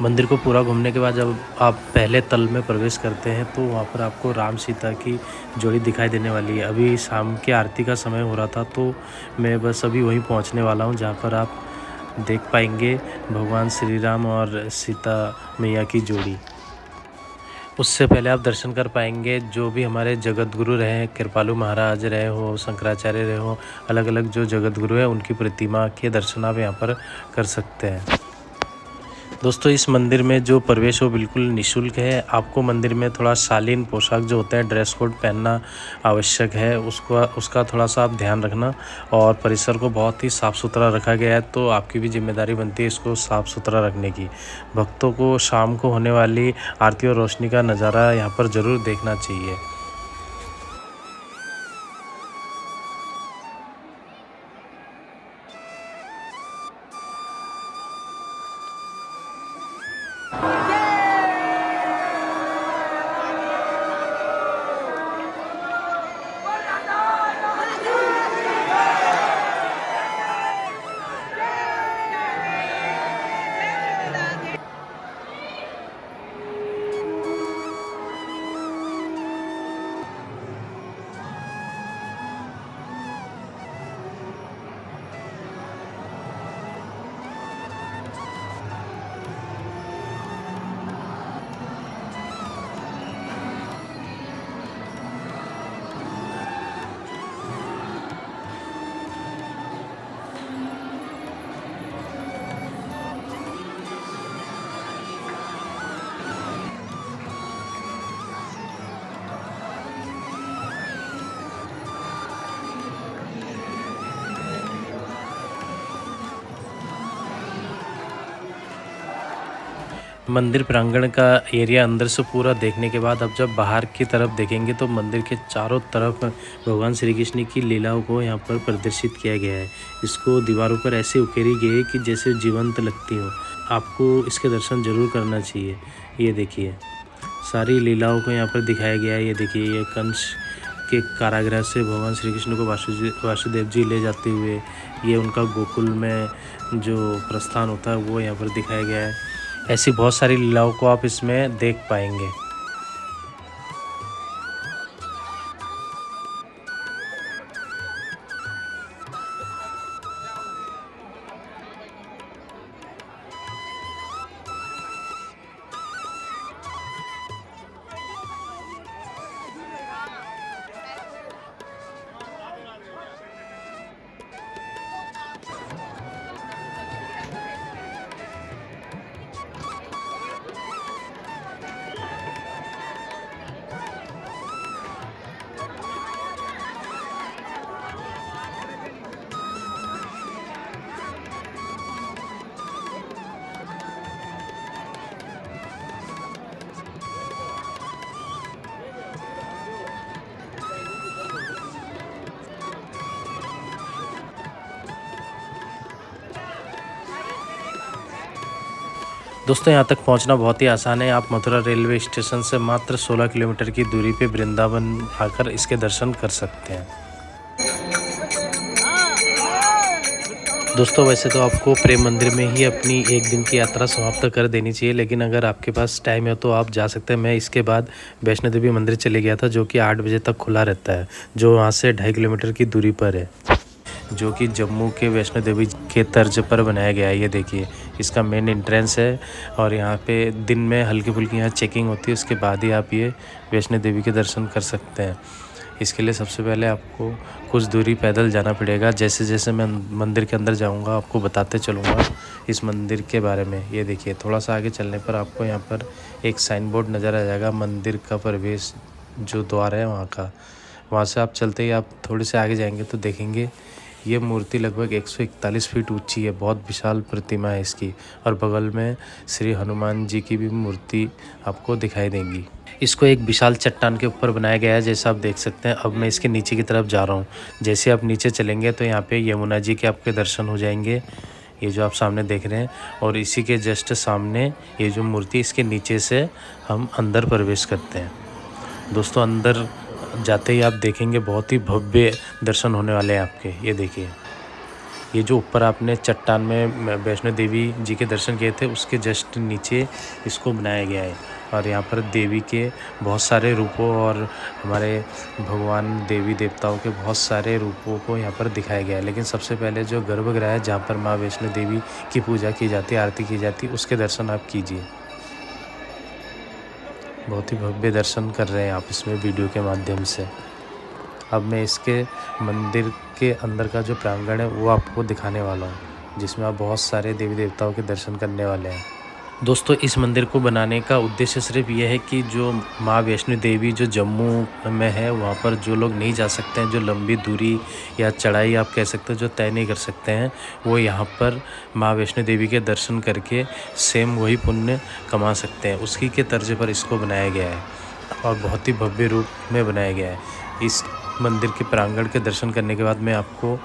मंदिर को पूरा घूमने के बाद जब आप पहले तल में प्रवेश करते हैं तो वहाँ पर आपको राम सीता की जोड़ी दिखाई देने वाली है। अभी शाम की आरती का समय हो रहा था तो मैं बस अभी वहीं पहुँचने वाला हूँ, जहाँ पर आप देख पाएंगे भगवान श्री राम और सीता मैया की जोड़ी। उससे पहले आप दर्शन कर पाएंगे जो भी हमारे जगत गुरु रहे हैं, कृपालु महाराज रहे हो, शंकराचार्य रहे हो, अलग अलग जो जगत गुरु हैं उनकी प्रतिमा के दर्शन आप यहाँ पर कर सकते हैं। दोस्तों इस मंदिर में जो प्रवेश हो बिल्कुल निःशुल्क है। आपको मंदिर में थोड़ा शालीन पोशाक जो होता है, ड्रेस कोड पहनना आवश्यक है। उसका थोड़ा सा आप ध्यान रखना। और परिसर को बहुत ही साफ़ सुथरा रखा गया है, तो आपकी भी जिम्मेदारी बनती है इसको साफ़ सुथरा रखने की। भक्तों को शाम को होने वाली आरती और रोशनी का नज़ारा यहाँ पर ज़रूर देखना चाहिए। मंदिर प्रांगण का एरिया अंदर से पूरा देखने के बाद अब जब बाहर की तरफ देखेंगे तो मंदिर के चारों तरफ भगवान श्री कृष्ण की लीलाओं को यहाँ पर प्रदर्शित किया गया है। इसको दीवारों पर ऐसे उकेरी गई है कि जैसे जीवंत लगती हो। आपको इसके दर्शन जरूर करना चाहिए। ये देखिए सारी लीलाओं को यहाँ पर दिखाया गया है। ये देखिए ये कंस के कारागृह से भगवान श्री कृष्ण को वासुदेव जी ले जाते हुए ये उनका गोकुल में जो प्रस्थान होता है वो यहाँ पर दिखाया गया है। ऐसी बहुत सारी लीलाओं को आप इसमें देख पाएंगे। दोस्तों यहाँ तक पहुँचना बहुत ही आसान है। आप मथुरा रेलवे स्टेशन से मात्र 16 किलोमीटर की दूरी पे वृंदावन आकर इसके दर्शन कर सकते हैं। दोस्तों वैसे तो आपको प्रेम मंदिर में ही अपनी एक दिन की यात्रा समाप्त कर देनी चाहिए, लेकिन अगर आपके पास टाइम है तो आप जा सकते हैं। मैं इसके बाद वैष्णो देवी मंदिर चले गया था जो कि 8 बजे तक खुला रहता है, जो वहाँ से 2.5 किलोमीटर की दूरी पर है, जो कि जम्मू के वैष्णो देवी के तर्ज पर बनाया गया है। ये देखिए इसका मेन एंट्रेंस है और यहाँ पे दिन में हल्की फुल्की यहाँ चेकिंग होती है, उसके बाद ही आप ये वैष्णो देवी के दर्शन कर सकते हैं। इसके लिए सबसे पहले आपको कुछ दूरी पैदल जाना पड़ेगा। जैसे जैसे मैं मंदिर के अंदर जाऊँगा आपको बताते चलूँगा इस मंदिर के बारे में। ये देखिए थोड़ा सा आगे चलने पर आपको यहाँ पर एक साइन बोर्ड नज़र आ जाएगा, मंदिर का प्रवेश जो द्वार है वहाँ का। वहाँ से आप चलते ही आप थोड़े से आगे जाएंगे तो देखेंगे ये मूर्ति लगभग 141 फीट ऊंची है, बहुत विशाल प्रतिमा है इसकी। और बगल में श्री हनुमान जी की भी मूर्ति आपको दिखाई देंगी। इसको एक विशाल चट्टान के ऊपर बनाया गया है, जैसा आप देख सकते हैं। अब मैं इसके नीचे की तरफ जा रहा हूँ। जैसे आप नीचे चलेंगे तो यहाँ पे यमुना जी के आपके दर्शन हो जाएंगे, ये जो आप सामने देख रहे हैं। और इसी के जस्ट सामने ये जो मूर्ति, इसके नीचे से हम अंदर प्रवेश करते हैं। दोस्तों अंदर जाते ही आप देखेंगे बहुत ही भव्य दर्शन होने वाले हैं आपके। ये देखिए ये जो ऊपर आपने चट्टान में वैष्णो देवी जी के दर्शन किए थे उसके जस्ट नीचे इसको बनाया गया है। और यहाँ पर देवी के बहुत सारे रूपों और हमारे भगवान देवी देवताओं के बहुत सारे रूपों को यहाँ पर दिखाया गया है। लेकिन सबसे पहले जो गर्भगृह है जहाँ पर माँ वैष्णो देवी की पूजा की जाती है, आरती की जाती है, उसके दर्शन आप कीजिए। बहुत ही भव्य दर्शन कर रहे हैं आप इसमें वीडियो के माध्यम से। अब मैं इसके मंदिर के अंदर का जो प्रांगण है वो आपको दिखाने वाला हूँ, जिसमें आप बहुत सारे देवी देवताओं के दर्शन करने वाले हैं। दोस्तों इस मंदिर को बनाने का उद्देश्य सिर्फ ये है कि जो माँ वैष्णो देवी जो जम्मू में है वहाँ पर जो लोग नहीं जा सकते हैं, जो लंबी दूरी या चढ़ाई आप कह सकते हो जो तय नहीं कर सकते हैं, वो यहाँ पर माँ वैष्णो देवी के दर्शन करके सेम वही पुण्य कमा सकते हैं। उसी के तर्ज पर इसको बनाया गया है और बहुत ही भव्य रूप में बनाया गया है। इस मंदिर के प्रांगण के दर्शन करने के बाद मैं आपको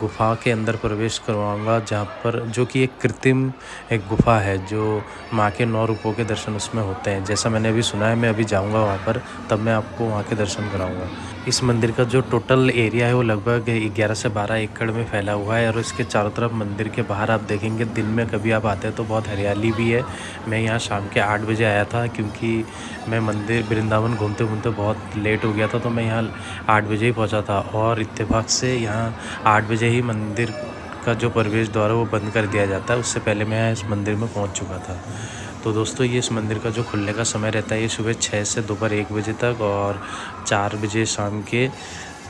गुफा के अंदर प्रवेश करवाऊंगा, जहाँ पर जो कि एक कृत्रिम एक गुफा है, जो माँ के 9 रूपों के दर्शन उसमें होते हैं। जैसा मैंने अभी सुना है, मैं अभी जाऊंगा वहाँ पर, तब मैं आपको वहाँ के दर्शन कराऊंगा। इस मंदिर का जो टोटल एरिया है वो लगभग 11 से 12 एकड़ में फैला हुआ है और इसके चारों तरफ मंदिर के बाहर आप देखेंगे, दिन में कभी आप आते हैं तो बहुत हरियाली भी है। मैं यहाँ शाम के 8 बजे आया था, क्योंकि मैं मंदिर वृंदावन घूमते घूमते बहुत लेट हो गया था, तो मैं यहाँ 8 बजे ही पहुँचा था और इत्तेफाक से यहाँ 8 बजे ही मंदिर का जो प्रवेश द्वार है वो बंद कर दिया जाता है। उससे पहले मैं इस मंदिर में पहुँच चुका था। तो दोस्तों ये इस मंदिर का जो खुलने का समय रहता है ये सुबह 6 से दोपहर 1 बजे तक और 4 बजे शाम के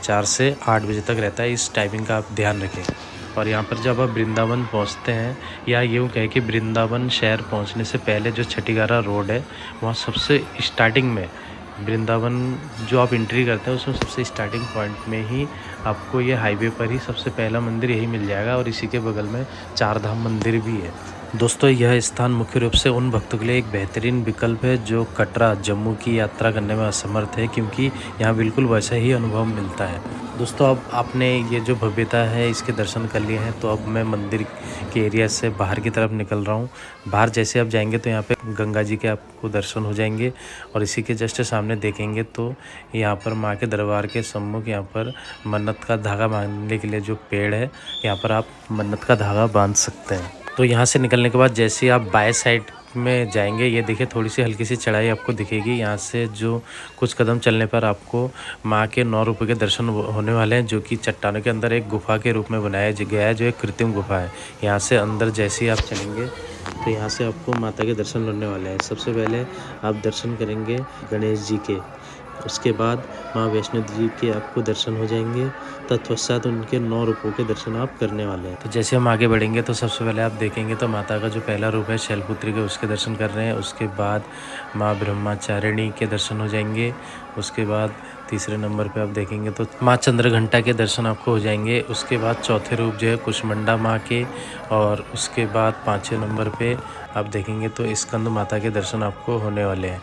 4 से 8 बजे तक रहता है। इस टाइमिंग का आप ध्यान रखें। और यहाँ पर जब आप वृंदावन पहुँचते हैं, या यूँ कहें कि वृंदावन शहर पहुँचने से पहले जो छठीगारा रोड है, वहाँ सबसे स्टार्टिंग में वृंदावन जो आप एंट्री करते हैं उसमें सबसे स्टार्टिंग पॉइंट में ही आपको ये हाईवे पर ही सबसे पहला मंदिर यही मिल जाएगा और इसी के बगल में 4 धाम मंदिर भी है। दोस्तों यह स्थान मुख्य रूप से उन भक्तों के लिए एक बेहतरीन विकल्प है जो कटरा जम्मू की यात्रा करने में असमर्थ है, क्योंकि यहाँ बिल्कुल वैसा ही अनुभव मिलता है। दोस्तों अब आपने ये जो भव्यता है इसके दर्शन कर लिए हैं, तो अब मैं मंदिर के एरिया से बाहर की तरफ निकल रहा हूँ। बाहर जैसे आप जाएंगे तो यहाँ पे गंगा जी के आपको दर्शन हो जाएंगे और इसी के जस्ट सामने देखेंगे तो यहाँ पर माँ के दरबार के सम्मुख यहाँ पर मन्नत का धागा बांधने के लिए जो पेड़ है, यहाँ पर आप मन्नत का धागा बांध सकते हैं। तो यहाँ से निकलने के बाद जैसे आप बाएं साइड में जाएंगे, ये देखिए थोड़ी सी हल्की सी चढ़ाई आपको दिखेगी। यहाँ से जो कुछ कदम चलने पर आपको माँ के 9 रूपों के दर्शन होने वाले हैं, जो कि चट्टानों के अंदर एक गुफा के रूप में बनाया गया है, जो एक कृत्रिम गुफा है। यहाँ से अंदर जैसे ही आप चलेंगे तो यहाँ से आपको माता के दर्शन होने वाले हैं। सबसे पहले आप दर्शन करेंगे गणेश जी के, उसके बाद माँ वैष्णो देवी के आपको दर्शन हो जाएंगे, तत्पश्चात उनके 9 रूपों के दर्शन आप करने वाले हैं। तो जैसे हम आगे बढ़ेंगे तो सबसे पहले आप देखेंगे तो माता का जो पहला रूप है शैलपुत्री के, उसके दर्शन कर रहे हैं। उसके बाद माँ ब्रह्मचारिणी के दर्शन हो जाएंगे। उसके बाद तीसरे नंबर पे आप देखेंगे तो माँ चंद्रघंटा के दर्शन आपको हो जाएंगे। उसके बाद चौथे रूप जो है कुष्मांडा माँ के, और उसके बाद 5वें नंबर पे आप देखेंगे तो स्कंद माता के दर्शन आपको होने वाले हैं।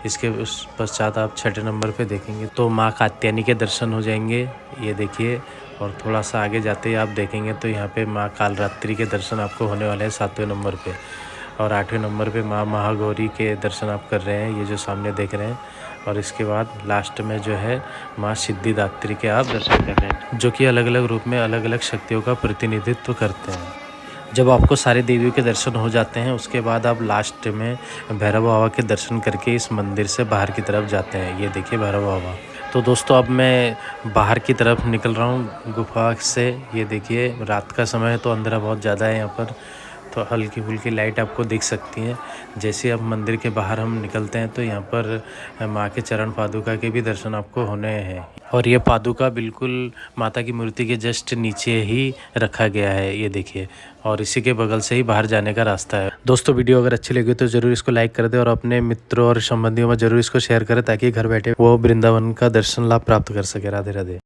इसके उस पश्चात आप 6ठे नंबर पे देखेंगे तो माँ कात्यायनी के दर्शन हो जाएंगे, ये देखिए। और थोड़ा सा आगे जाते ही आप देखेंगे तो यहाँ पे माँ कालरात्रि के दर्शन आपको होने वाले हैं 7वें नंबर पे। और 8वें नंबर पे माँ महागौरी के दर्शन आप कर रहे हैं, ये जो सामने देख रहे हैं। और इसके बाद लास्ट में जो है माँ सिद्धिदात्री के आप दर्शन कर रहे हैं, जो कि अलग अलग रूप में अलग अलग शक्तियों का प्रतिनिधित्व करते हैं। जब आपको सारे देवियों के दर्शन हो जाते हैं, उसके बाद आप लास्ट में भैरव बाबा के दर्शन करके इस मंदिर से बाहर की तरफ जाते हैं। ये देखिए भैरव बाबा। तो दोस्तों अब मैं बाहर की तरफ निकल रहा हूँ गुफा से। ये देखिए रात का समय है तो अंधेरा बहुत ज़्यादा है यहाँ पर, तो हल्की फुल्की लाइट आपको दिख सकती है। जैसे अब मंदिर के बाहर हम निकलते हैं तो यहाँ पर माँ के चरण पादुका के भी दर्शन आपको होने हैं। और ये पादुका बिल्कुल माता की मूर्ति के जस्ट नीचे ही रखा गया है, ये देखिए। और इसी के बगल से ही बाहर जाने का रास्ता है। दोस्तों वीडियो अगर अच्छी लगी तो ज़रूर इसको लाइक कर दें और अपने मित्रों और संबंधियों में ज़रूर इसको शेयर करें, ताकि घर बैठे वो वृंदावन का दर्शन लाभ प्राप्त कर सके। राधे राधे।